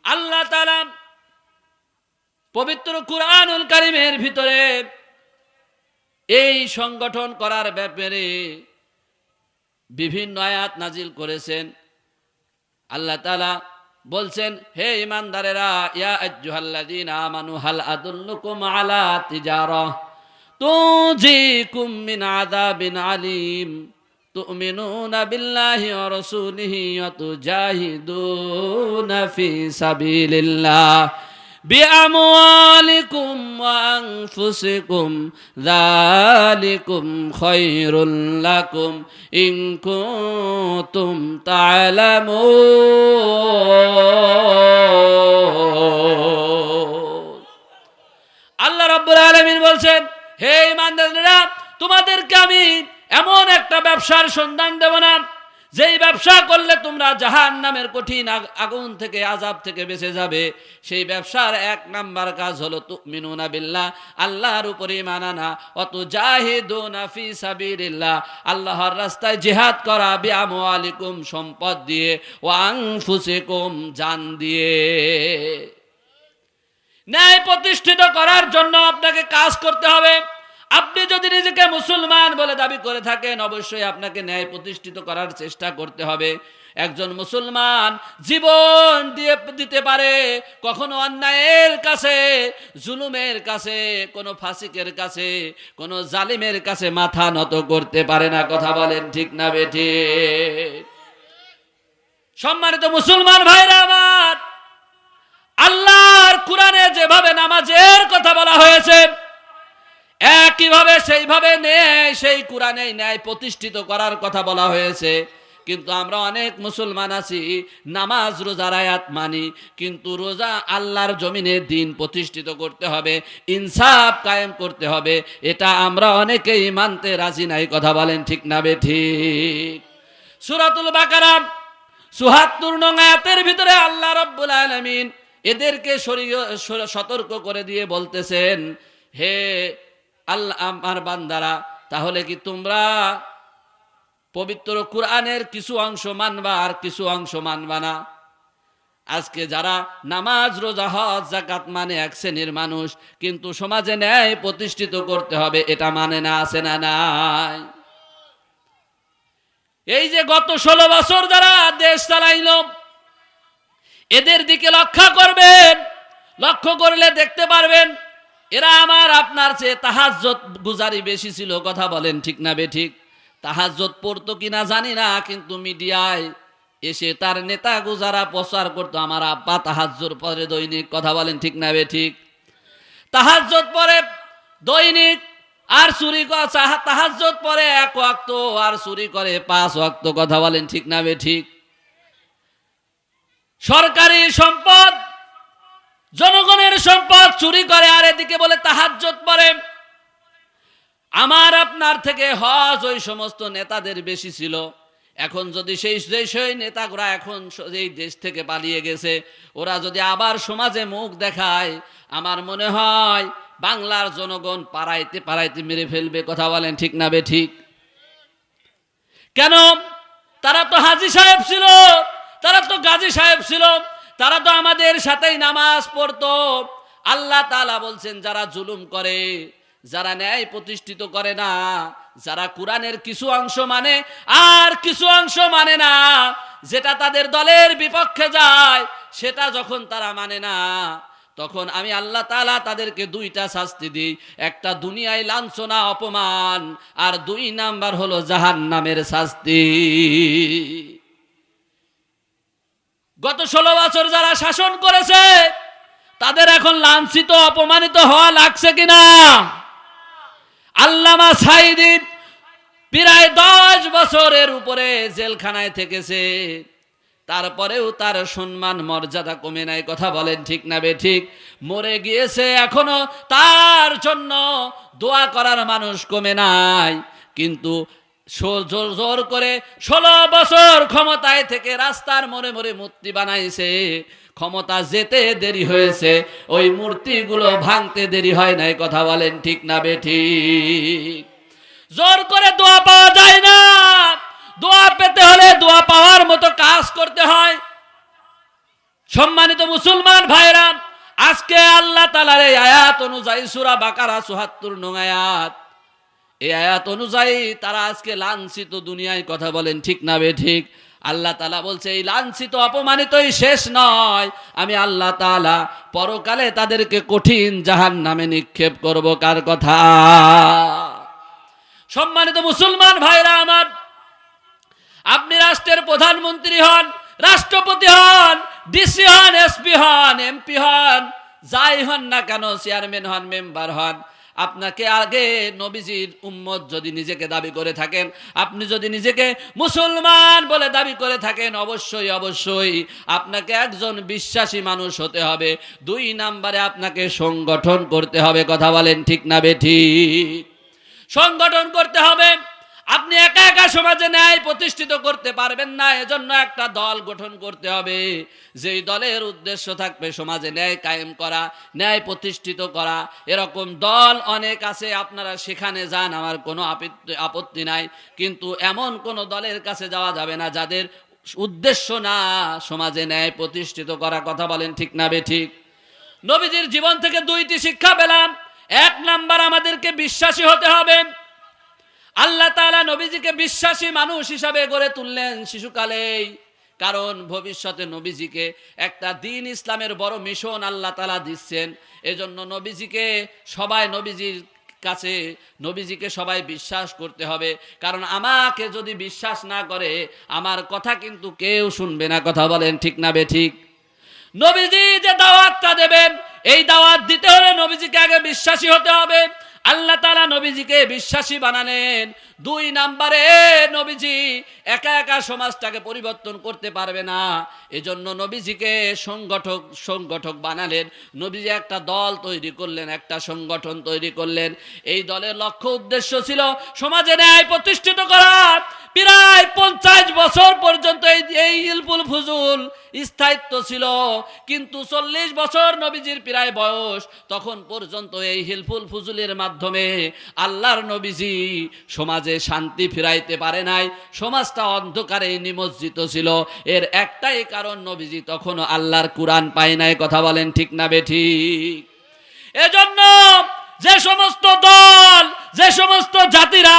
আল্লাহ তাআলা পবিত্র কুরআনুল কারীমের ভিতরে এই সংগঠন করার ব্যাপারে বিভিন্ন আয়াত নাজিল করেছেন। আল্লাহ তাআলা বলছেন, হে ঈমানদারেরা, ইয়া আইয়ুহাল্লাযীনা আমানু হাল আদুল্লুকুম আলা তিজারাহ তুনজিকুম মিন আযাবিন আলীম তু'মিনুনা বিল্লাহি ওয়া রাসূলিহি ওয়া তুজাহিদুনা ফি সাবিলিল্লাহ বিআমওয়ালিকুম ওয়া আনফুসিকুম যালিকুম খায়রুল লাকুম ইন কুনতুম তা'লামুন। আল্লাহ রাব্বুল আলামিন বলছেন, হে ঈমানদারেরা, তোমাদেরকে আমি এমন একটা ব্যবসার সন্ধান দেব না, যেই ব্যবসা করলে তোমরা জাহান্নামের কঠিন আগুন থেকে, আযাব থেকে বেঁচে যাবে। সেই ব্যবসার এক নাম্বার কাজ হলো তুমিনুনা বিল্লাহ, আল্লাহর উপরে ঈমান আনা, ওয়া তুজাহিদুনা ফি সাবিলিল্লাহ, আল্লাহর রাস্তায় জিহাদ করা, বিআমওয়ালিকুম সম্পদ দিয়ে, ওয়া আনফুসিকুম জান দিয়ে। ন্যায় প্রতিষ্ঠিত করার জন্য আপনাকে কাজ করতে হবে। আপনি যদি নিজেকে মুসলমান বলে দাবি করে থাকেন, অবশ্যই আপনাকে ন্যায় প্রতিষ্ঠিত করার চেষ্টা করতে হবে। একজন মুসলমান জীবন দিতে পারে, কখনো অন্যায়ের কাছে, জুলুমের কাছে, কোনো ফাসিকের কাছে, কোনো জালিমের কাছে মাথা নত করতে পারে না। কথা বলেন ঠিক না বেঠিক? সম্মানিত মুসলমান ভাইরা আমার, আল্লাহর কুরআনে যেভাবে নামাজের কথা বলা হয়েছে, একইভাবে সেইভাবে সেই কুরআনে ন্যায় প্রতিষ্ঠিত করার কথা বলা হয়েছে। কিন্তু আমরা অনেক মুসলমান আছি, নামাজ রোজার আয়াত মানি, কিন্তু রোজা আল্লাহর জমিনে দ্বীন প্রতিষ্ঠিত করতে হবে, ইনসাফ কায়েম করতে হবে, এটা আমরা অনেকেই মানতে রাজি নাই। কথা বলেন ঠিক না বেঠিক? সূরাতুল বাকারা ৭৪ নং আয়াতের ভিতরে আল্লাহ রাব্বুল আলামিন এদেরকে সতর্ক করে দিয়ে বলতেছেন, হে আল্লাহ আমার বান্দারা, তাহলে কি তোমরা পবিত্র কুরআনের কিছু অংশ মানবা আর কিছু অংশ মানবা না? আজকে যারা নামাজ রোজা হজ যাকাত মানে এক শ্রেণীর মানুষ, কিন্তু সমাজে ন্যায় প্রতিষ্ঠিত করতে হবে এটা মানে না। আছে না নাই? এই যে গত 16 বছর যারা দেশ চালাইল, এদের দিকে লক্ষ্য করবেন, লক্ষ্য করলে দেখতে পারবেন এরা আমার আপনার চেয়ে তাহাজ্জুদ গুজারি বেশি ছিল। কথা বলেন ঠিক না বেঠিক? তাহাজ্জুদ পড়তো কিনা জানি না, কিন্তু মিডিয়ায় এসে তার নেতা গুজারা প্রচার করতো, আমার আব্বা তাহাজ্জুদ পড়ে দৈনিক। কথা বলেন ঠিক না বেঠিক? তাহাজ্জুদ পড়ে দৈনিক আর চুরি করে, তাহাজ্জুদ পড়ে 1 ওয়াক্ত আর চুরি করে 5 ওয়াক্ত। কথা বলেন ঠিক না বেঠিক? সরকারি সম্পদ, জনগণের সম্পদ চুরি করে, আর এদিকে বলে তাহাজ্জুদ পড়ে। আমার আপনার থেকে হজ ওই সমস্ত নেতাদের বেশি ছিল। এখন যদি সেই নেতাগুলা এখন এই দেশ থেকে পালিয়ে গেছে, ওরা যদি আবার সমাজে মুখ দেখায়, আমার মনে হয় বাংলার জনগণ পাড়াইতে পাড়াইতে মেরে ফেলবে। কথা বলেন ঠিক না বেঠিক? কেন? তারা তো হাজী সাহেব ছিল, তারা তো গাজী সাহেব ছিল, তারা তো আমাদের সাথেই নামাজ পড়তো। আল্লাহ তাআলা বলছেন, যারা জুলুম করে, যারা ন্যায় প্রতিষ্ঠিত করে না, যারা কোরআনের কিছু অংশ মানে আর কিছু অংশ মানে না, যেটা তাদের দলের বিপক্ষে যায় সেটা যখন তারা মানে না, তখন আমি আল্লাহ তাআলা তাদেরকে দুইটা শাস্তি দিই। একটা দুনিয়ায় লাঞ্ছনা অপমান, আর 2 নাম্বার হলো জাহান্নামের শাস্তি। গত 16 বছর যারা শাসন করেছে তাদের এখন লাঞ্ছিত অপমানিত হওয়া লাগছে কিনা? আল্লামা সাঈদী প্রায় 10 বছরের উপরে জেলখানায় থেকেছে, তারপরেও তার সম্মান মর্যাদা কমে নাই। কথা বলেন ঠিক না বেঠিক? মরে গিয়েছে, এখনো তার জন্য দোয়া করার মানুষ কমে নাই, কিন্তু জোর করে 16 বছর ক্ষমতায় থেকে রাস্তার মোড়ে মোড়ে মূর্তি বানাইছে। ক্ষমতা যেতে দেরি হয়েছে, ওই মূর্তিগুলো ভাঙতে দেরি হয় নাই। কথা বলেন ঠিক না বেঠিক? জোর করে দোয়া পাওয়া যায় না, দোয়া পেতে হলে দোয়া পাওয়ার মতো কাজ করতে হয়। সম্মানিত মুসলমান ভাইরা, আজকে আল্লাহ তাআলার এই আয়াত অনুযায়ী সূরা বাকারা ৭৪ নং আয়াত, এই আয়াত অনুযায়ী তারা আজকে লাঞ্ছিত দুনিয়ায়। কথা বলেন ঠিক না বেঠিক? আল্লাহ তাআলা বলছে, এই লাঞ্ছিত অপমানিতই শেষ নয়, আমি আল্লাহ তাআলা পরকালে তাদেরকে কঠিন জাহান্নামে নিক্ষেপ করব। কার কথা? সম্মানিত মুসলমান ভাইরা আমার, আপনি রাষ্ট্রের প্রধানমন্ত্রী হন, রাষ্ট্রপতি হন, ডিসি হন, এসপি হন, এমপি হন, যাই হন না কেন, চেয়ারম্যান হন, মেম্বার হন, আপনাকে আগে নবীজির উম্মত যদি নিজেকে দাবি করে থাকেন, আপনি যদি নিজেকে মুসলমান বলে দাবি করে থাকেন, অবশ্যই অবশ্যই আপনাকে একজন বিশ্বাসী মানুষ হতে হবে। 2 নাম্বারে আপনাকে সংগঠন করতে হবে। কথা বলেন ঠিক না বেঠিক? সংগঠন করতে হবে। আপনি একা একা সমাজে ন্যায় প্রতিষ্ঠিত করতে পারবেন না, এজন্য একটা দল গঠন করতে হবে, যেই দলের উদ্দেশ্য থাকবে সমাজে ন্যায় কায়েম করা, ন্যায় প্রতিষ্ঠিত করা। এরকম দল অনেক আছে, আপনারা সেখানে যান, আমার কোনো আপত্তি নাই, কিন্তু এমন কোন দলের কাছে যাওয়া যাবে না যাদের উদ্দেশ্য না সমাজে ন্যায় প্রতিষ্ঠিত করা। কথা বলেন ঠিক না বেঠিক? নবীজির জীবন থেকে 2টি শিক্ষা পেলাম। 1 নাম্বার, আমাদেরকে বিশ্বাসী হতে হবে। আল্লাহ তাআলা নবীজিকে বিশ্বাসী মানুষ হিসাবে গড়ে তুললেন শিশুকালেই, কারণ ভবিষ্যতে নবীজিকে একটা দ্বীন ইসলামের বড় মিশন আল্লাহ তাআলা দিচ্ছেন। এজন্য নবীজিকে সবাই নবীজিকে সবাই বিশ্বাস করতে হবে, কারণ আমাকে যদি বিশ্বাস না করে আমার কথা কিন্তু কেউ শুনবে না। কথা বলেন ঠিক না বেঠিক? নবীজি যে দাওয়াতটা দেবেন, এই দাওয়াত দিতে হলে নবীজিকে আগে বিশ্বাসী হতে হবে। আল্লাহ তাআলা নবীজিকে বিশ্বাসী বানালেন। 2 নাম্বারে, নবীজি একা একা সমাজটাকে পরিবর্তন করতে পারবে না, এজন্য নবীজিকে সংগঠক বানালেন। নবীজি একটা দল তৈরি করলেন, একটা সংগঠন তৈরি করলেন। এই দলের লক্ষ্য উদ্দেশ্য ছিল সমাজে ন্যায় প্রতিষ্ঠিত করা। প্রায় 50 বছর পর্যন্ত এই হিলফুল ফুজুল স্থায়িত্ব ছিল, কিন্তু 40 বছর নবীজির প্রায় বয়স, তখন পর্যন্ত এই হিলফুল ফুজুলের মাধ্যমে আল্লাহর নবীজি সমাজে শান্তি ফিরাইতে পারে নাই। সমাজটা অন্ধকারে নিমজ্জিত ছিল। এর একটাই কারণ, নবীজি তখনও আল্লাহর কুরআন পায় নাই। কথা বলেন ঠিক না বেঠিক? এজন্য যে সমস্ত দল, যে সমস্ত জাতিরা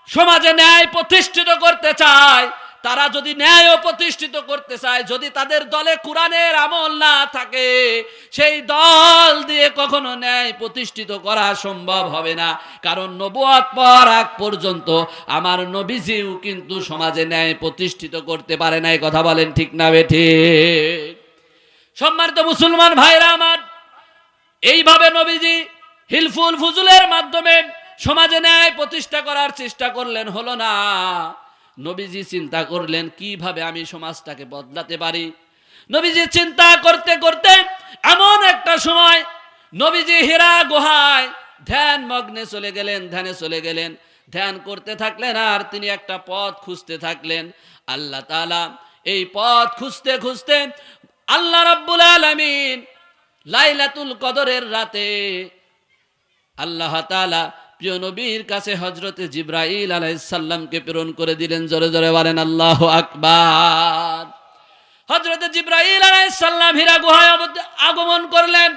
সমাজে ন্যায় প্রতিষ্ঠিত করতে চায়, তারা যদি ন্যায় প্রতিষ্ঠিত করতে চায়, যদি তাদের দলে কোরআনের আমল না থাকে, সেই দল দিয়ে কখনো ন্যায় প্রতিষ্ঠিত করা সম্ভব হবে না। কারণ নবুয়ত পাওয়ার আগ পর্যন্ত আমার নবীজিও কিন্তু সমাজে ন্যায় প্রতিষ্ঠিত করতে পারে নাই। কথা বলেন ঠিক না বেঠিক? সম্মানিত মুসলমান ভাইরা আমার, এইভাবে নবীজি হিলফুল ফুজুলের মাধ্যমে সমাজে ন্যায় প্রতিষ্ঠা করার চেষ্টা করলেন, হলো না। নবীজি চিন্তা করলেন কিভাবে আমি সমাজটাকে বদলাতে পারি। নবীজি চিন্তা করতে করতে এমন একটা সময় নবীজি হীরা গুহায় ধ্যানে চলে গেলেন। ধ্যান করতে থাকলেন, আর তিনি একটা পথ খুঁজতে থাকলেন। আল্লাহ তাআলা এই পথ খুঁজতে খুঁজতে আল্লাহ রাব্বুল আলামিন লাইলাতুল কদরের রাতে আল্লাহ তাআলা প্রিয় নবীর কাছে হযরতে জিবরাইল আলাইহিস সালামকে প্রেরণ করে দিলেন। জোরে জোরে বলেন আল্লাহু আকবার। হযরতে জিবরাইল আলাইহিস সালাম হীরা গুহায় আগমন করলেন।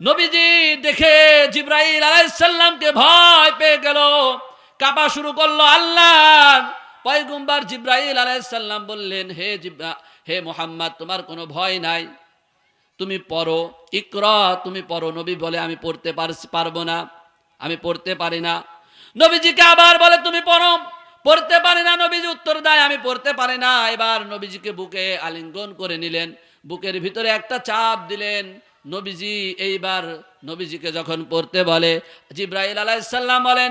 নবীজি দেখে জিবরাইল আলাইহিস সালামকে ভয় পেয়ে গেল, কাঁপা শুরু করলো। আল্লাহর পয়গম্বর জিবরাইল আলাইহিস সালাম বললেন, হে মুহাম্মদ, তোমার কোনো ভয় নাই, তুমি পড়ো, ইকরা, তুমি পড়ো। নবী বলে, আমি পড়তে পারবো না, আমি পড়তে পারি না। নবীজিকে আবার বলে, তুমি পড়ো, পড়তে পারি না। নবীজি উত্তর দেয়, আমি পড়তে পারি না। এবার নবীজিকে বুকে আলিঙ্গন করে নিলেন, বুকের ভিতরে একটা চাপ দিলেন। নবীজি এইবার নবীজিকে যখন পড়তে বলে, জিবরাইল আলাইহিস সালাম বলেন,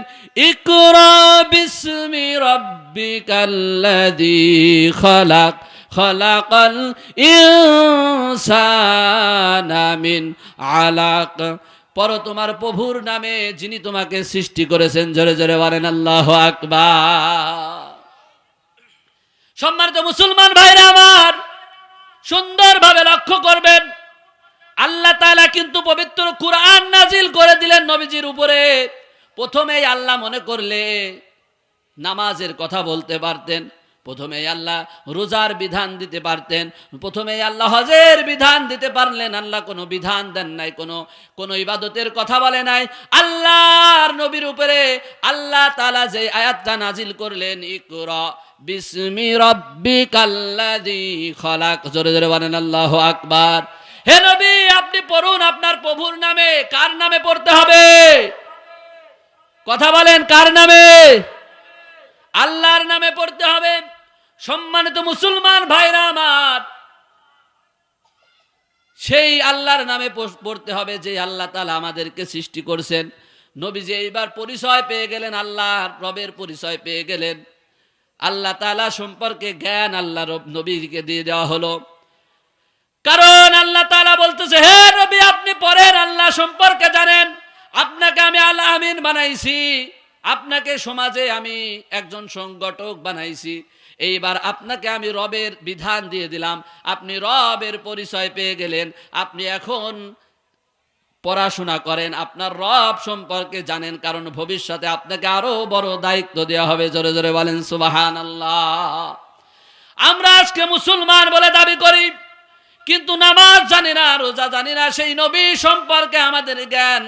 ইকরা বিসমি রাব্বিকাল্লাযী খালাক খালাকাল ইনসানা মিন আলাক। পড়ো তোমার প্রভুর নামে, যিনি তোমাকে সৃষ্টি করেছেন। জোরে জোরে বলেন আল্লাহু আকবার। সম্মানিত মুসলমান ভাইরা আমার, সুন্দরভাবে লক্ষ্য করবেন, আল্লাহ তাআলা কিন্তু পবিত্র কুরআন নাজিল করে দিলেন নবীজির উপরে। প্রথমেই আল্লাহ মনে করলে নামাজের কথা বলতে পারতেন, প্রথমেই আল্লাহ রোজার বিধান দিতে পারতেন, প্রথমেই আল্লাহ হজের বিধান দিতে পারলেন। আল্লাহ কোনো বিধান দেন নাই, কোনো ইবাদতের কথা বলে নাই। আল্লাহর নবীর উপরে আল্লাহ তাআলা যে আয়াতটা নাজিল করলেন, ইকরা বিসমি রাব্বিকাল্লাযী খালাক। জোরে জোরে বলেন আল্লাহু আকবার। হে নবী, আপনি পড়ুন আপনার প্রভুর নামে। কার নামে পড়তে হবে? কথা বলেন, কার নামে? আল্লাহর নামে পড়তে হবে। সম্মানিত মুসলমান ভাইরা আমার, সেই আল্লাহর নামে পড়তে হবে যে আল্লাহ তাআলা আমাদেরকে সৃষ্টি করছেন। নবীজি এইবার পরিচয় পেয়ে গেলেন, আল্লাহর রবের পরিচয় পেয়ে গেলেন। আল্লাহ তাআলা সম্পর্কে জ্ঞান আল্লাহ নবীকে দিয়ে দেওয়া হলো। কারণ আল্লাহ তাআলা বলতেছে, হে নবী, আপনি পড়েন, আল্লাহ সম্পর্কে জানেন। আপনাকে আমি আল আমিন বানাইছি, আপনাকে সমাজে আমি একজন সংগঠক বানাইছি। এইবার আপনাকে আমি রবের বিধান দিয়ে দিলাম, আপনি রবের পরিচয় পেয়ে গেলেন। আপনি এখন পড়াশোনা করেন, আপনার রব সম্পর্কে জানেন, কারণ ভবিষ্যতে আপনাকে আরো বড় দায়িত্ব দেওয়া হবে। জোরে জোরে বলেন সুবহানাল্লাহ। আমরা আজকে মুসলমান বলে দাবি করি, কিন্তু নামাজ জানি না, রোজা জানি না। সেই নবী সম্পর্কে আমাদের জ্ঞান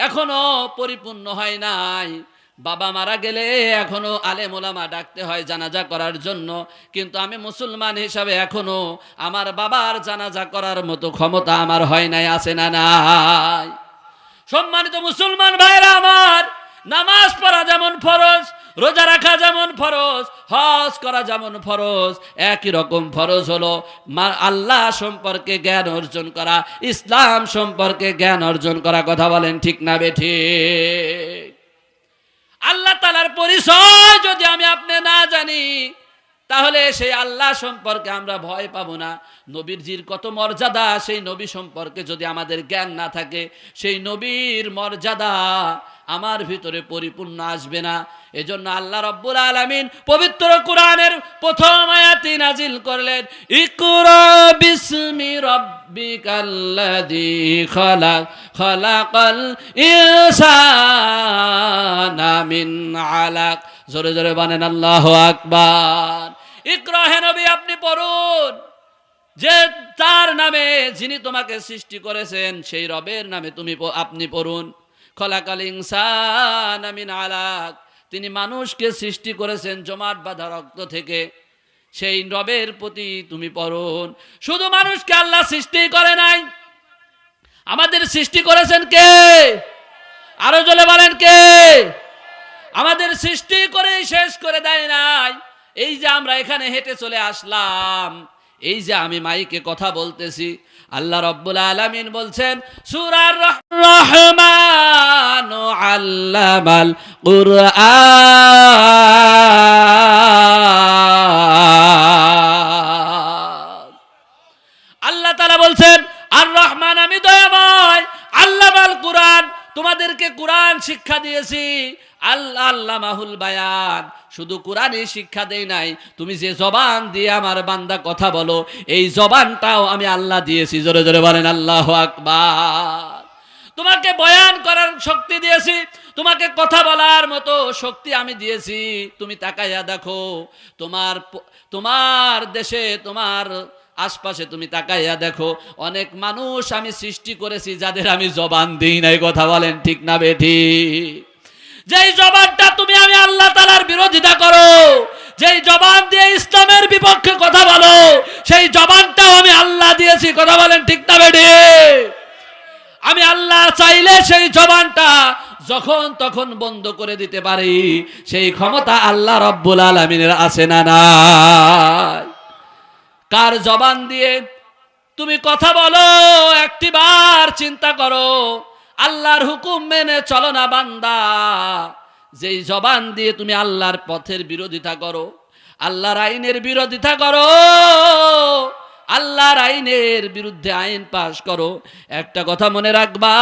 এখনো পরিপূর্ণ হয় নাই। বাবা মারা গেলে এখনো আলেম ওলামা ডাকতে হয় জানাজা করার জন্য, কিন্তু আমি মুসলমান হিসাবে এখনো আমার বাবার জানাজা করার মতো ক্ষমতা আমার হয় নাই। আছে না নাই? সম্মানিত মুসলমান ভাইরা আমার, নামাজ পড়া যেমন ফরজ, রোজা রাখা যেমন ফরজ, হজ করা যেমন ফরজ, একই রকম ফরজ হলো আল্লাহ সম্পর্কে জ্ঞান অর্জন করা, ইসলাম সম্পর্কে জ্ঞান অর্জন করা। কথা বলেন ঠিক না বেঠিক? আল্লাহ তাআলার পরিচয় যদি আমি আপনি না জানি, তাহলে সেই আল্লাহ সম্পর্কে আমরা ভয় পাবো না। নবীর কত মর্যাদা, সেই নবী সম্পর্কে যদি আমাদের জ্ঞান না থাকে, সেই নবীর মর্যাদা আমার ভিতরে পরিপূর্ণ আসবে না। এজন্য আল্লাহ রাব্বুল আলামিন পবিত্র কোরআনের প্রথম আয়াতটি নাজিল করলেন, ইকরা বিসমি রাব্বিকাল্লাযী খালাক খালাকাল ইনসানা মিন আলাক। জোরে জোরে বলেন আল্লাহু আকবার। ইকরা, হে নবী, আপনি পড়ুন, যে তার নামে, যিনি তোমাকে সৃষ্টি করেছেন, সেই রবের নামে আপনি পড়ুন। খলাকাল ইনসানা মিন আলাক, তিনি মানুষকে সৃষ্টি করেছেন জমাট বাঁধা রক্ত থেকে। সেই রবের প্রতি তুমি পড়ুন। শুধু মানুষকে আল্লাহ সৃষ্টি করে নাই, আমাদের সৃষ্টি করেছেন কে? আরো জোরে বলেন কে? আমাদের সৃষ্টি করেই শেষ করে দেয় নাই। এই যে আমরা এখানে হেঁটে চলে আসলাম, এই যে আমি মাইকে কথা বলতেছি, আল্লাহ রাব্বুল আলামিন বলছেন সূরার রহমান আল্লামাল কুরআন। আল্লাহ তাআলা বলছেন আর রহমান, আমি দয়াময়, আল্লামাল কুরআন, তোমাদেরকে কোরআন শিক্ষা দিয়েছি। আল্লামাহুল বায়ান, শুধু কোরআনই শিক্ষা দেই নাই, তুমি যে জবান দিয়ে আমার বান্দা কথা বলো, এই জবানটাও আমি আল্লাহ দিয়েছি। জোরে জোরে বলেন আল্লাহু আকবার। তোমাকে বয়ান করার শক্তি দিয়েছি, তোমাকে কথা বলার মতো শক্তি আমি দিয়েছি। তুমি তাকাইয়া দেখো তোমার দেশে, তোমার আশপাশে তুমি তাকাইয়া দেখো, অনেক মানুষ আমি সৃষ্টি করেছি যাদের আমি জবান দিই নাই। কথা বলেন ঠিক না বেঠিক? যেই জবানটা তুমি আমি আল্লাহ তাআলার বিরোধিতা করো, যেই জবান দিয়ে ইসলামের বিপক্ষে কথা বলো, সেই জবানটাও আমি আল্লাহ দিয়েছি। কথা বলেন ঠিক না বেঠিক? আমি আল্লাহ চাইলে সেই জবানটা যখন তখন বন্ধ করে দিতে পারি। সেই ক্ষমতা আল্লাহ রাব্বুল আলামিনের আছে না নাই? কার জবান দিয়ে তুমি কথা বলো, একটিবার চিন্তা করো। আল্লাহর হুকুম মেনে চলো না বান্দা। যেই জবান দিয়ে তুমি আল্লাহর পথের বিরোধিতা করো, আল্লাহর আইনের বিরোধিতা করো, আল্লাহর আইনের বিরুদ্ধে আইন পাশ করো, একটা কথা মনে রাখবা,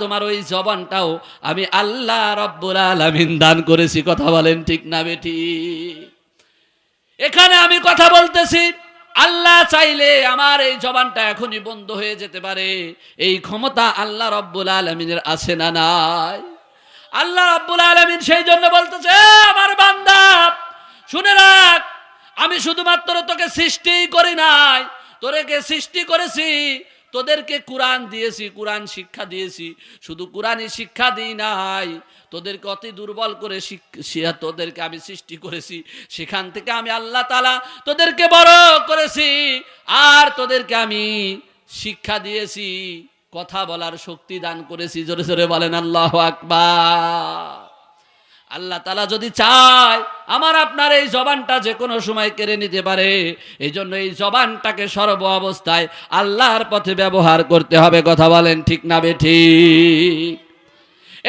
তোমার ওই জবানটাও আমি আল্লাহ রাব্বুল আলামিন দান করেছি। কথা বলেন ঠিক না বেঠিক? এখানে আমি কথা বলতেছি, আল্লাহ চাইলে আমার এই জবানটা এখনই বন্ধ হয়ে যেতে পারে। এই ক্ষমতা আল্লাহ রাব্বুল আলামিনের আছে না নাই? আল্লাহ রাব্বুল আলামিন সেই জন্য বলতেছে, আমার বান্দা শুনে রাখ, আমি শুধুমাত্র তোকে সৃষ্টি করি নাই, তোদেরকে সৃষ্টি করেছি, তোদেরকে কোরআন দিয়েছি, কোরআন শিক্ষা দিয়েছি। শুধু কোরআনই শিক্ষা দিই নাই, তোদেরকে অতি দুর্বল করে তোদেরকে আমি সৃষ্টি করেছি। সেখান থেকে আমি আল্লাহ তাআলা তোদেরকে বড় করেছি, আর তোদেরকে আমি শিক্ষা দিয়েছি, কথা বলার শক্তি দান করেছি। জোরে জোরে বলেন আল্লাহু আকবার। আল্লাহ তাআলা যদি চায় আমার আপনার এই জবানটা যে কোনো সময় কেড়ে নিতে পারে। এই জন্য এই জবানটাকে সর্ব অবস্থায় আল্লাহর পথে ব্যবহার করতে হবে। কথা বলেন ঠিক না বেঠিক?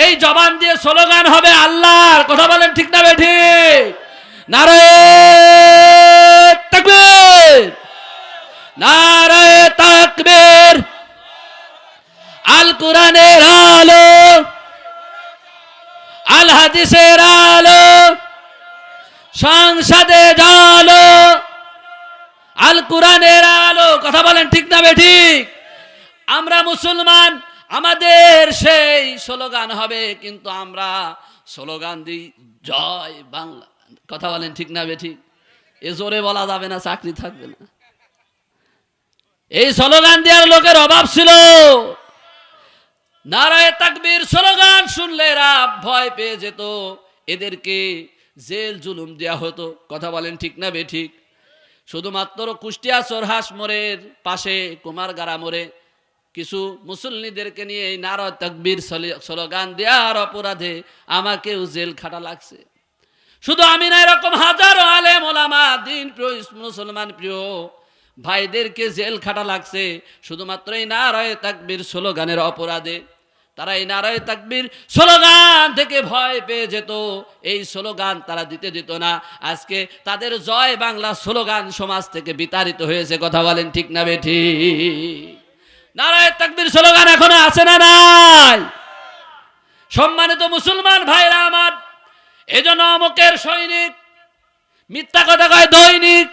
এই জবান দিয়ে স্লোগান হবে আল্লাহর। কথা বলেন ঠিক না বেঠিক? নারে তাকবীর, নারে তাকবীর। আল কোরআনের আলো, আল হাদিসের আলো, সংসদে জালো, আল কোরআনের আলো। কথা বলেন ঠিক না বেঠিক? আমরা মুসলমান, আমাদের সেই স্লোগান হবে, কিন্তু আমরা স্লোগান দিই জয় বাংলা। কথা বলেন ঠিক না বেঠিক? এ জোরে বলা যাবে না, চাকরি থাকবে না। এই স্লোগান দেওয়ার লোকের অভাব ছিল। নারায়ে তাকবীর স্লোগান শুনলে এরা ভয় পেয়ে যেত, এদেরকে জেল জুলুম দেওয়া হতো। কথা বলেন ঠিক না বেঠিক? শুধুমাত্র কুষ্টিয়া চরহাস মোড়ের পাশে কুমারগাড়া মোড়ে কিছু মুসল্লিদেরকে নিয়ে এই নারায়ে তাকবীর স্লোগান দেওয়ার অপরাধে আমাকেও জেল খাটা লাগছে। শুধু আমি না, এরকম হাজারো আলেম ওলামা, দিন প্রিয় মুসলমান প্রিয় ভাইদেরকে জেল খাটা লাগছে শুধুমাত্র এই নারায়ে তাকবীর স্লোগানের অপরাধে। তারা এই নারায়ে তাকবীর স্লোগান থেকে ভয় পেয়ে যেত, এই স্লোগান তারা দিতে দিত না। আজকে তাদের জয় বাংলা স্লোগান সমাজ থেকে বিতাড়িত হয়েছে। কথা বলেন ঠিক না বেঠিক? নারায়ে তাকবীর স্লোগান এখনো আছে না নাই? সম্মানিত মুসলমান ভাইরা আমার, এজন্য অমুকের সৈনিক মিথ্যা কথা কয় দৈনিক,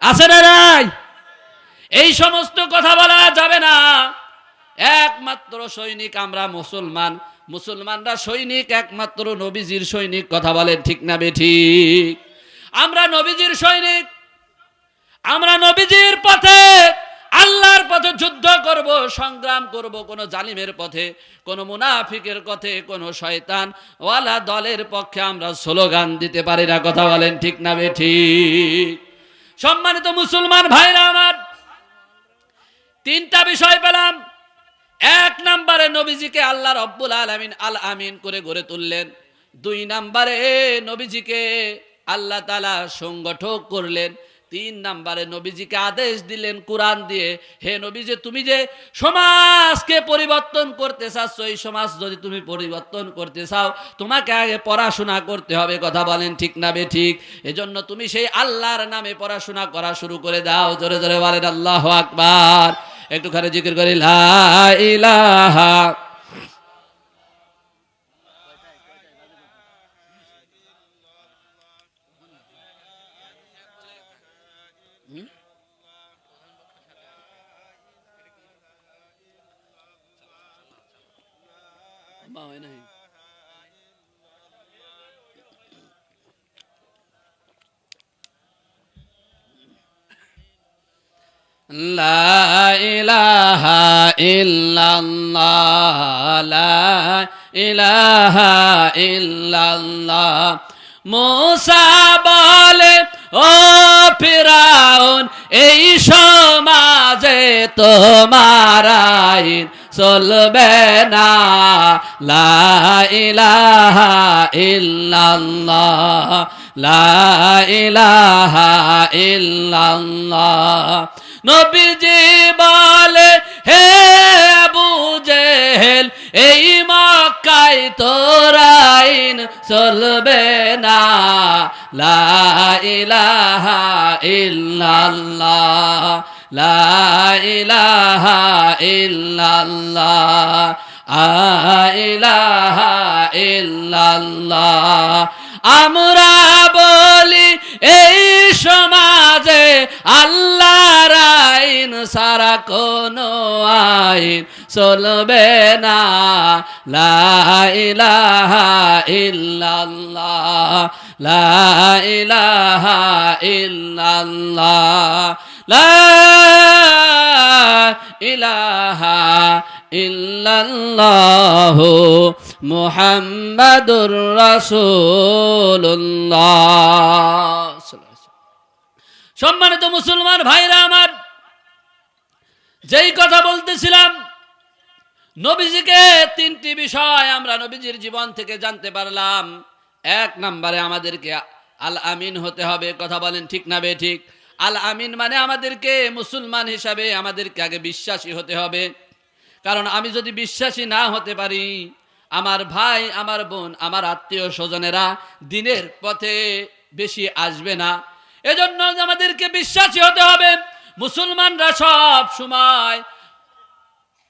আছে না নাই? এই সমস্ত কথা বলা যাবে না। একমাত্র সৈনিক আমরা মুসলমান, মুসলমানরা সৈনিক একমাত্র নবীজির সৈনিক। কথা বলেন ঠিক না বেঠিক? আমরা নবীজির সৈনিক, আমরা নবীজির পথে, আল্লাহর পথে যুদ্ধ করব, সংগ্রাম করব। কোন জালিমের পথে, কোন মুনাফিকের পথে, কোন শয়তান ওয়ালা দলের পক্ষে আমরা স্লোগান দিতে পারি না। কথা বলেন ঠিক না বেঠিক? সম্মানিত মুসলমান ভাইরা আমার, তিনটা বিষয় পেলাম। এক নম্বরে নবীজিকে আল্লাহ রাব্বুল আলামিন আল আমিন করে গড়ে তুললেন। দুই নম্বরে নবীজিকে আল্লাহ তাআলা সংগঠক করলেন। তিন নম্বরে নবীজিকে আদেশ দিলেন কোরআন দিয়ে, হে নবীজি, তুমি যে সমাজকে পরিবর্তন করতে চাচ্ছ, এই সমাজ যদি তুমি পরিবর্তন করতে চাও, তোমাকে আগে পড়াশোনা করতে হবে। কথা বলেন ঠিক না বেঠিক? এজন্য তুমি সেই আল্লাহর নামে পড়াশোনা করা শুরু করে দাও। জোরে জোরে বলেন আল্লাহু আকবার। একটুখানি জিকির করি লা ইলাহা। লম্বা হয় নাই। লা ইলাহা ইল্লাল্লাহ, লা ইলাহা ইল্লাল্লাহ। মুসা বলে, ও ফিরাউন, এই সমাজে তোমার আইন চলবে না। লা ইলাহা ইল্লাল্লাহ, লা ইলাহা ইল্লাল্লাহ। নবীজি বলে, হে আবু জেহেল, এই মক্কায় তোর আইন চলবে না। লা ইলাহা ইল্লাল্লাহ, লা ইলাহা ইল্লাল্লাহ, ইলাহা ইল্লাল্লাহ। আমরা বলি এই সমাজে আল্লাহর আইন সারা কোনো আইন চলবে না। লা ইলাহা ইল্লাল্লাহ, লা ইলাহা ইল্লাল্লাহ, লা ইলাহা ইল্লাল্লাহ মুহাম্মাদুর রাসূলুল্লাহ। সম্মানিত মুসলমান ভাইরা আমার, যেই কথা বলতেছিলাম, নবীজিকে তিনটি বিষয় আমরা নবীজির জীবন থেকে জানতে পারলাম। এক নম্বরে আমাদেরকে আল আমিন হতে হবে। কথা বলেন ঠিক না বে ঠিক? আল আমিন মানে আমাদেরকে মুসলমান হিসাবে আমাদেরকে আগে বিশ্বাসী হতে হবে। কারণ আমি যদি বিশ্বাসী না হতে পারি, আমার ভাই, আমার বোন, আমার আত্মীয় স্বজনেরা দিনের পথে বেশি আসবে না। এজন্য আমাদেরকে বিশ্বাসী হতে হবে। মুসলমানরা সব সময়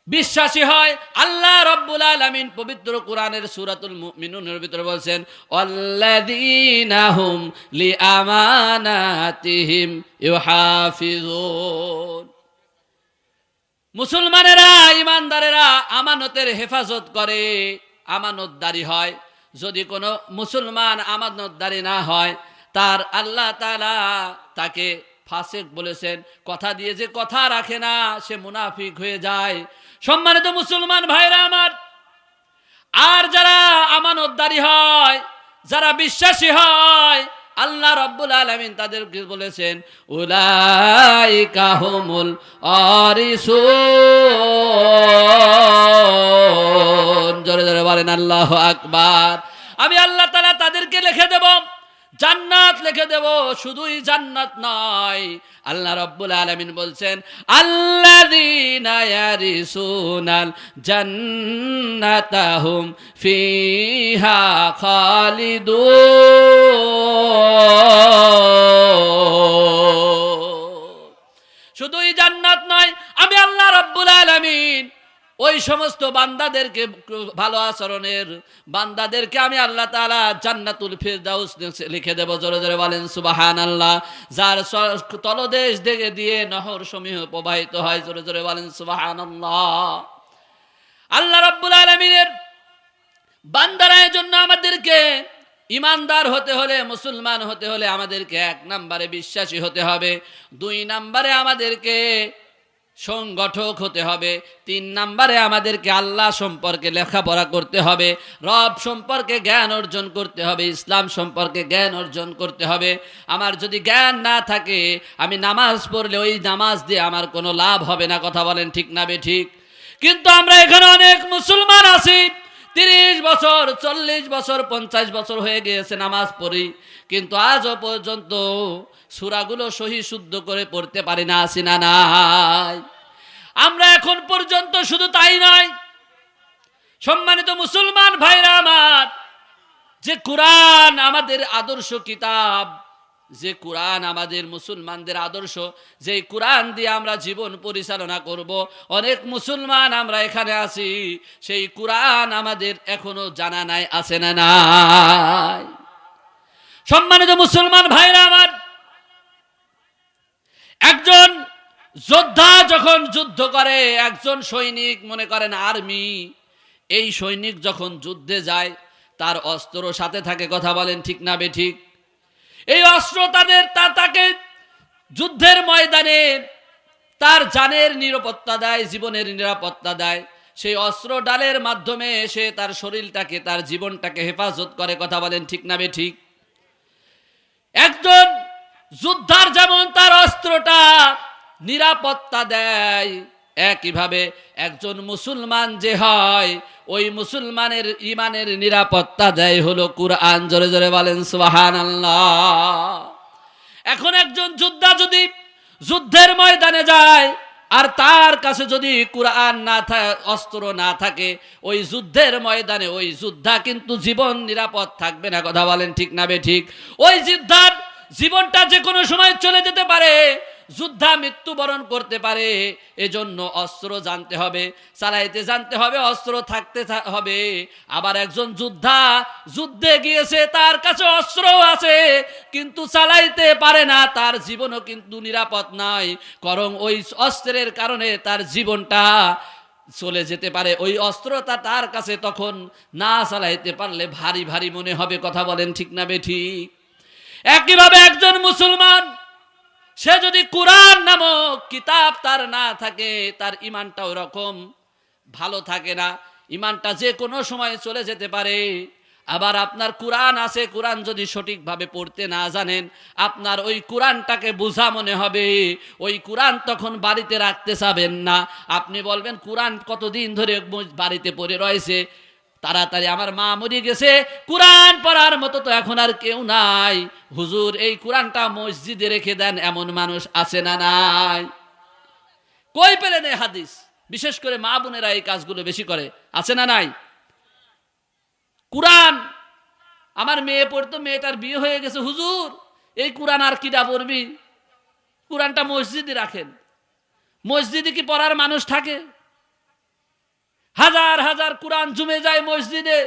বিশ্বাসী হয়। আল্লাহ রাব্বুল আলামিন পবিত্র কোরআনের সূরাতুল মুমিনুনের ভিতরে বলছেন, আল্লাযীনা হুম লিআমানাতিহিম ইউহাফিজুন। মুসলমানেরা, ইমানদারেরা আমানতের হেফাজত করে, আমানতদারি হয়। যদি কোনো মুসলমান আমানতদারি না হয়, তার আল্লাহ তাআলা তাকে ফাসিক বলেছেন। কথা দিয়ে যে কথা রাখে না, সে মুনাফিক হয়ে যায়। সম্মানিত মুসলমান ভাইরা আমার, আর যারা আমানতদারি হয়, যারা বিশ্বাসী হয়, আল্লাহ রাব্বুল আলামিন তাদেরকে বলেছেন, উলাইকা হুমুল ওয়ারিসুন। জোরে জোরে বলেন আল্লাহু আকবার। আমি আল্লাহ তাআলা তাদেরকে লিখে দেব জান্নাত, লিখে দেব। শুধুই জান্নাত নয়, আল্লাহ রাব্বুল আলামিন বলছেন, আল্লাযীনা ইয়ারিসুনাল জান্নাতা হুম ফিহা খালিদুন। শুধুই জান্নাত নয়, আমি আল্লাহ রাব্বুল আলামিন ওই সমস্ত বান্দাদেরকে, ভালো আচরণের বান্দাদেরকে আমি আল্লাহ তাআলা জান্নাতুল ফিরদাউস লিখে দেব। জোরে জোরে বলেন সুবহানাল্লাহ। যার তলদেশ থেকে দিয়ে নহর সমূহ প্রবাহিত হয়। জোরে জোরে বলেন সুবহানাল্লাহ। আল্লাহ রাব্বুল আলামিনের বান্দারা, এজন্য আমাদেরকে ইমানদার হতে হলে, মুসলমান হতে হলে আমাদেরকে এক নম্বরে বিশ্বাসী হতে হবে। দুই নম্বরে আমাদেরকে সংগঠক হতে হবে। তিন নম্বরে আমাদেরকে আল্লাহ সম্পর্কে লেখাপড়া করতে হবে, রব সম্পর্কে জ্ঞান অর্জন করতে হবে, ইসলাম সম্পর্কে জ্ঞান অর্জন করতে হবে। আমার যদি জ্ঞান না থাকে, আমি নামাজ পড়লে ওই নামাজ দিয়ে আমার কোনো লাভ হবে না। কথা বলেন ঠিক না বে ঠিক? কিন্তু আমরা এখানে অনেক মুসলমান আছি, 30 বছর, 40 বছর, 50 বছর হয়ে গিয়েছে নামাজ পড়ি, কিন্তু আজও পর্যন্ত সূরাগুলো সহি শুদ্ধ করে পড়তে পারি না। আছি না নাই? আমরা এখন পর্যন্ত শুধু তাই নয়, সম্মানিত মুসলমান ভাইরা আমার, যে কোরআন আমাদের আদর্শ কিতাব, যে কোরআন আমাদের মুসলমানদের আদর্শ, যে কোরআন দিয়ে আমরা জীবন পরিচালনা করব, অনেক মুসলমান আমরা এখানে আছি, সেই কোরআন আমাদের এখনো জানা নাই। আছে না নাই? সম্মানিত মুসলমান ভাইরা আমার, একজন যোদ্ধা যখন যুদ্ধ করে, একজন সৈনিক, মনে করেন আর্মি, এই সৈনিক যখন যুদ্ধে যায় তার অস্ত্র সাথে থাকে, কথা বলেন ঠিক না বেঠিক? এই অস্ত্র তাকে যুদ্ধের ময়দানে তার জানের নিরাপত্তা দেয়, জীবনের নিরাপত্তা দেয়। সেই অস্ত্র ডালের মাধ্যমে সে তার শরীরটাকে, তার জীবনটাকে হেফাজত করে, কথা বলেন ঠিক না বেঠিক? একজন যোদ্ধার যেমন তার অস্ত্রটা নিরাপত্তা দেয়, একইভাবে একজন মুসলমান যে হয় ওই মুসলমানের ইমানের নিরাপত্তা দেয় হলো কুরআন। জোরে জোরে বলেন সুবহানাল্লাহ। এখন একজন যোদ্ধা যদি যুদ্ধের ময়দানে যায় আর তার কাছে যদি কুরআন না থাকে, অস্ত্র না থাকে, ওই যুদ্ধের ময়দানে ওই যোদ্ধা কিন্তু জীবন নিরাপদ থাকবে না, কথা বলেন ঠিক না বেঠিক? ওই যোদ্ধার জীবনটা যে কোনো সময় চলে যেতে পারে, যোদ্ধা মৃত্যুবরণ করতে পারে। এজন্য অস্ত্র জানতে হবে, চালাইতে জানতে হবে, অস্ত্র থাকতে হবে। আবার একজন যোদ্ধা যুদ্ধে গিয়েছে, তার কাছে অস্ত্র আছে কিন্তু চালাইতে পারে না, তার জীবনও কিন্তু নিরাপদ নয়, বরং ওই অস্ত্রের কারণে তার জীবনটা চলে যেতে পারে। ওই অস্ত্রটা তার কাছে তখন না চালাইতে পারলে ভারী ভারী মনে হবে, কথা বলেন ঠিক না বেঠিক? একইভাবে একজন মুসলমান সে যদি কুরআন নামক কিতাব তার না থাকে, তার ইমানটা ওরকম ভালো থাকে না, ইমানটা যে কোনো সময় চলে যেতে পারে। আবার আপনার কুরআন আছে, কুরআন যদি সঠিকভাবে পড়তে না জানেন, আপনার ওই কুরআনটাকে বোঝা মনে হবে, ওই কুরআন তখন বাড়িতে রাখতে চাবেন না। আপনি বলবেন কুরআন কতদিন ধরে বাড়িতে পড়ে রয়েছে, তাড়াতাড়ি আমার মা মরে গেছে, কুরআন পড়ার মতো তো এখন আর কেউ নাই, হুজুর এই কুরআনটা মসজিদে রেখে দেন, এমন মানুষ আছে না নাই? কই পেলেন এই হাদিস? বিশেষ করে মা বোনেরা এই কাজগুলো বেশি করে, আছে না নাই? কুরআন আমার মেয়ে পড়তো, মেয়েটার বিয়ে হয়ে গেছে, হুজুর এই কুরআন আর কিটা পড়বি, কুরআনটা মসজিদে রাখেন। মসজিদে কি পড়ার মানুষ থাকে? হাজার হাজার কুরআন জমে যায় মসজিদে,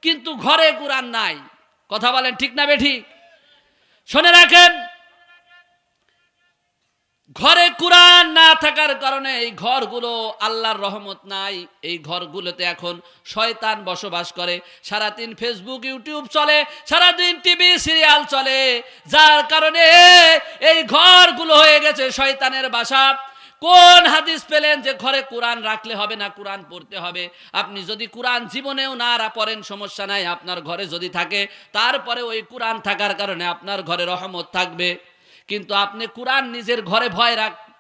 কিন্তু ঘরে কুরআন নাই, কথা বলেন ঠিক না বেঠিক? শুনে রাখেন, ঘরে কুরআন না থাকার কারণে এই ঘরগুলো আল্লাহর রহমত নাই, এই ঘরগুলোতে এখন শয়তান বসবাস করে। সারাদিন ফেসবুক ইউটিউব চলে, সারাদিন টিভি সিরিয়াল চলে, যার কারণে এই ঘরগুলো হয়ে গেছে শয়তানের বাসা। কোন হাদিস পেলেন যে ঘরে কুরআন রাখলে হবে না, কুরআন পড়তে হবে? আপনি যদি কুরআন জীবনেও না পড়েন সমস্যা নাই, আপনার ঘরে যদি থাকে তারপরে ওই কুরআন থাকার কারণে আপনার ঘরে রহমত থাকবে। কিন্তু আপনি কুরআন নিজের ঘরে ভয়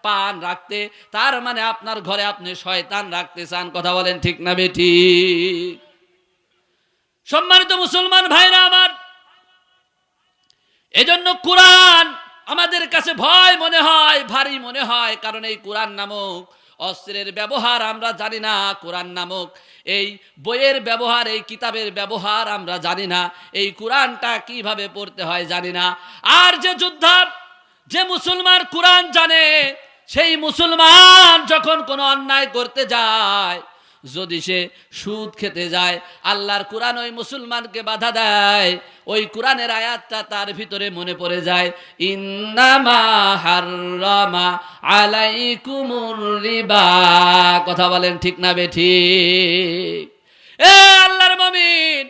পান রাখতে, তার মানে আপনার ঘরে আপনি শয়তান রাখতে চান, কথা বলেন ঠিক না বেঠিক? সম্মানিত মুসলমান ভাইরা আমার, এজন্য কুরআন আমাদের কাছে ভয় মনে হয়, ভারী মনে হয়, কারণ এই কুরআন নামক অস্ত্রের ব্যবহার আমরা জানি না, কুরআন নামক এই বইয়ের ব্যবহার, এই কিতাবের ব্যবহার আমরা জানি না, এই কুরআনটা কিভাবে পড়তে হয় জানি না। আর যে যোদ্ধা, যে মুসলমান কুরআন জানে, সেই মুসলমান যখন কোনো অন্যায় করতে যায়, যদি সে সুদ খেতে যায়, আল্লাহর কুরআন ওই মুসলমানকে বাধা দেয়, ওই কুরআনের আয়াতটা তার ভিতরে মনে পড়ে যায়, ইন্নামা হাররামা আলাইকুমুর রিবা, কথা বলেন ঠিক না বেঠিক? এ আল্লাহর মুমিন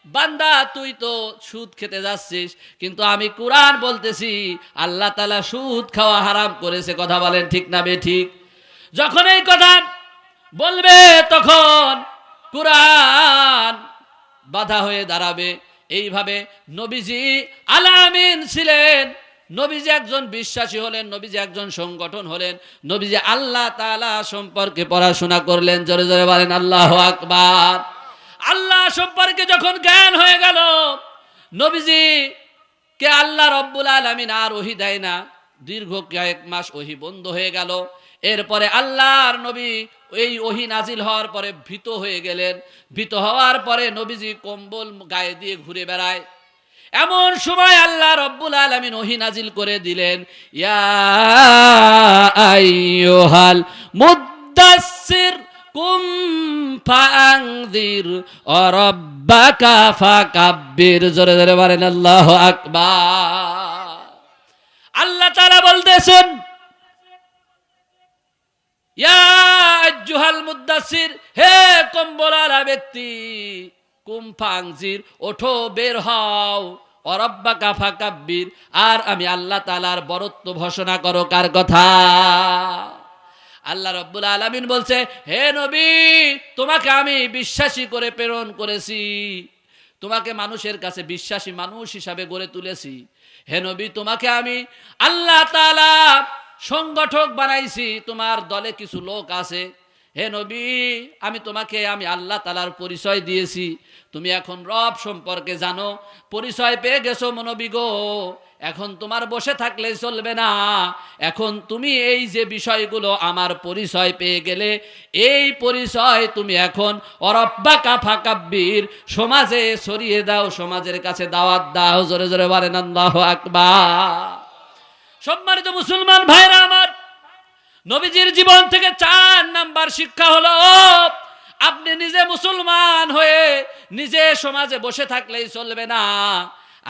বান্দা, তুই তো সুদ খেতে যাচ্ছিস, কিন্তু আমি কুরআন বলতেছি আল্লাহ তাআলা সুদ খাওয়া হারাম করেছে, কথা বলেন ঠিক না বেঠিক? যখন এই কথা বলবে তখন কুরআন বাধা হয়ে দাঁড়াবে। এইভাবে নবীজি আলামিন ছিলেন, নবীজি একজন বিশ্বাসী হলেন, নবীজি একজন সংগঠন হলেন, নবীজি আল্লাহ তাআলা সম্পর্কে পড়াশোনা করলেন। জোরে জোরে বলেন আল্লাহু আকবার। আল্লাহ সম্পর্কে যখন জ্ঞান হয়ে গেল, নবীজি কে আল্লাহ রব্বুল আলামিন আর ওহী দেয় না, দীর্ঘ কয়েক মাস ওহী বন্ধ হয়ে গেল। এরপরে আল্লাহর নবী এই ওহী নাজিল হওয়ার পরে ভীত হয়ে গেলেন। ভীত হওয়ার পরে নবীজি কম্বল গায়ে দিয়ে ঘুরে বেড়ায়। এমন সময় আল্লাহ রব্বুল আলামিন ওহী নাজিল করে দিলেন, ইয়া আইয়ুহাল মুদ্দাসসির কুম ফাআনযির ওয়া রাব্বাকা ফাকাব্বির। জোরে জোরে বলেন আল্লাহু আকবার। আল্লাহ তাআলা বলতেছেন, ইয়া আইয়ুহাল মুদ্দাসির, হে কম্বলালা ব্যক্তি, কুম ফাংজির, ওঠো বের হও, অরব্বাকা ফাকাব্বির, আর আমি আল্লাহ তাআলার বরত্ব ঘোষণা করো। কার কথা? আল্লাহ রাব্বুল আলামিন বলছে, হে নবী, তোমাকে আমি বিশ্বাসী করে প্রেরণ করেছি, তোমাকে মানুষের কাছে বিশ্বাসী মানুষ হিসাবে গড়ে তুলেছি। হে নবী, তোমাকে আমি আল্লাহ তাআলা সংগঠক বানাইছি, তোমার দলে কিছু লোক আছে। হে নবী, আমি আল্লাহ তাআলার পরিচয় দিয়েছি, তুমি এখন রব সম্পর্কে জানো, পরিচয় পেয়ে গেছো নবী গো। এখন তোমার বসে থাকলে চলবে না, এখন তুমি এই যে বিষয়গুলো আমার পরিচয় পেয়ে গেলে, এই পরিচয় তুমি এখন অরব্বাকা ফাকাব্বির সমাজে ছড়িয়ে দাও, সমাজের কাছে দাওয়াত দাও। জোরে জোরে বলেন আল্লাহু আকবার। সম্মানিত মুসলমান ভাইরা আমার, নবীজির জীবন থেকে 4 নাম্বার শিক্ষা হলো, আপনি নিজে মুসলমান হয়ে নিজে সমাজে বসে থাকলেই চলবে না।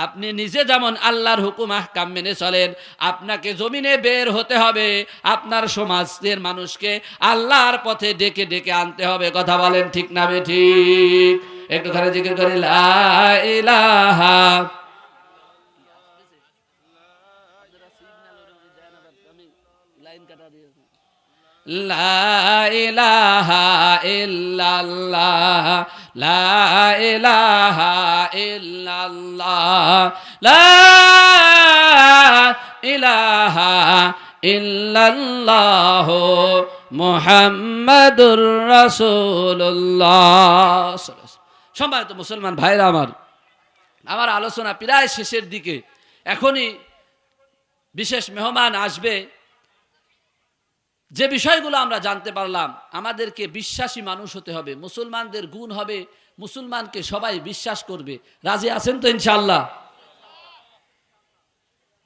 আপনি নিজে যেমন আল্লাহর হুকুম আহকাম মেনে চলেন, আপনাকে জমিনে বের হতে হবে, আপনার সমাজের মানুষকে আল্লাহর পথে ডেকে ডেকে আনতে হবে। কথা বলেন ঠিক না বেঠিক? একটুখানি জিকির করি, লা ইলাহা লা ইলাহা ইল্লাল্লাহ, লা ইলাহা ইল্লাল্লাহ, লা ইলাহা ইল্লাল্লাহ, মুহাম্মাদুর রাসূলুল্লাহ। সম্মানিত মুসলমান ভাইরা আমার, আমার আলোচনা প্রায় শেষের দিকে, এখনই বিশেষ মেহমান আসবে। যে বিষয়গুলো আমরা জানতে পারলাম, আমাদেরকে বিশ্বাসী মানুষ হতে হবে, মুসলমানদের গুণ হবে, মুসলমানকে সবাই বিশ্বাস করবে। রাজি আছেন তো ইনশাআল্লাহ?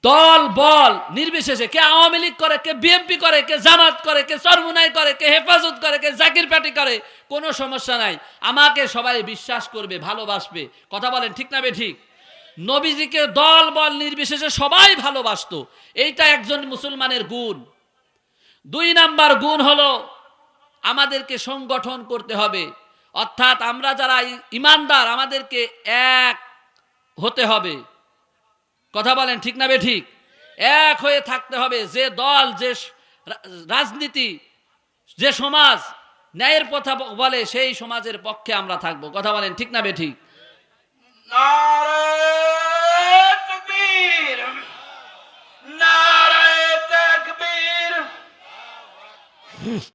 দল বল নির্বিশেষে, কে আওয়ামী লীগ করে, কে বিএনপি করে, কে জামাত করে, কে চরমুনাই করে, কে হেফাজত করে, কে জাকির পার্টি করে, কোনো সমস্যা নাই, আমাকে সবাই বিশ্বাস করবে, ভালোবাসবে। কথা বলেন ঠিক না বেঠিক? নবীজিকে দল বল নির্বিশেষে সবাই ভালোবাসতো, এইটা একজন মুসলমানের গুণ। 2 নাম্বার গুণ হলো, আমাদেরকে সংগঠন করতে হবে, অর্থাৎ আমরা যারা ইমানদার আমাদেরকে এক হতে হবে। কথা বলেন ঠিক না বেঠিক? এক হয়ে থাকতে হবে। যে দল, যে রাজনীতি, যে সমাজ ন্যায়ের কথা বলে, সেই সমাজের পক্ষে আমরা থাকবো। কথা বলেন ঠিক না বেঠিক? নারে তাকবীর, নারে তাকবীর।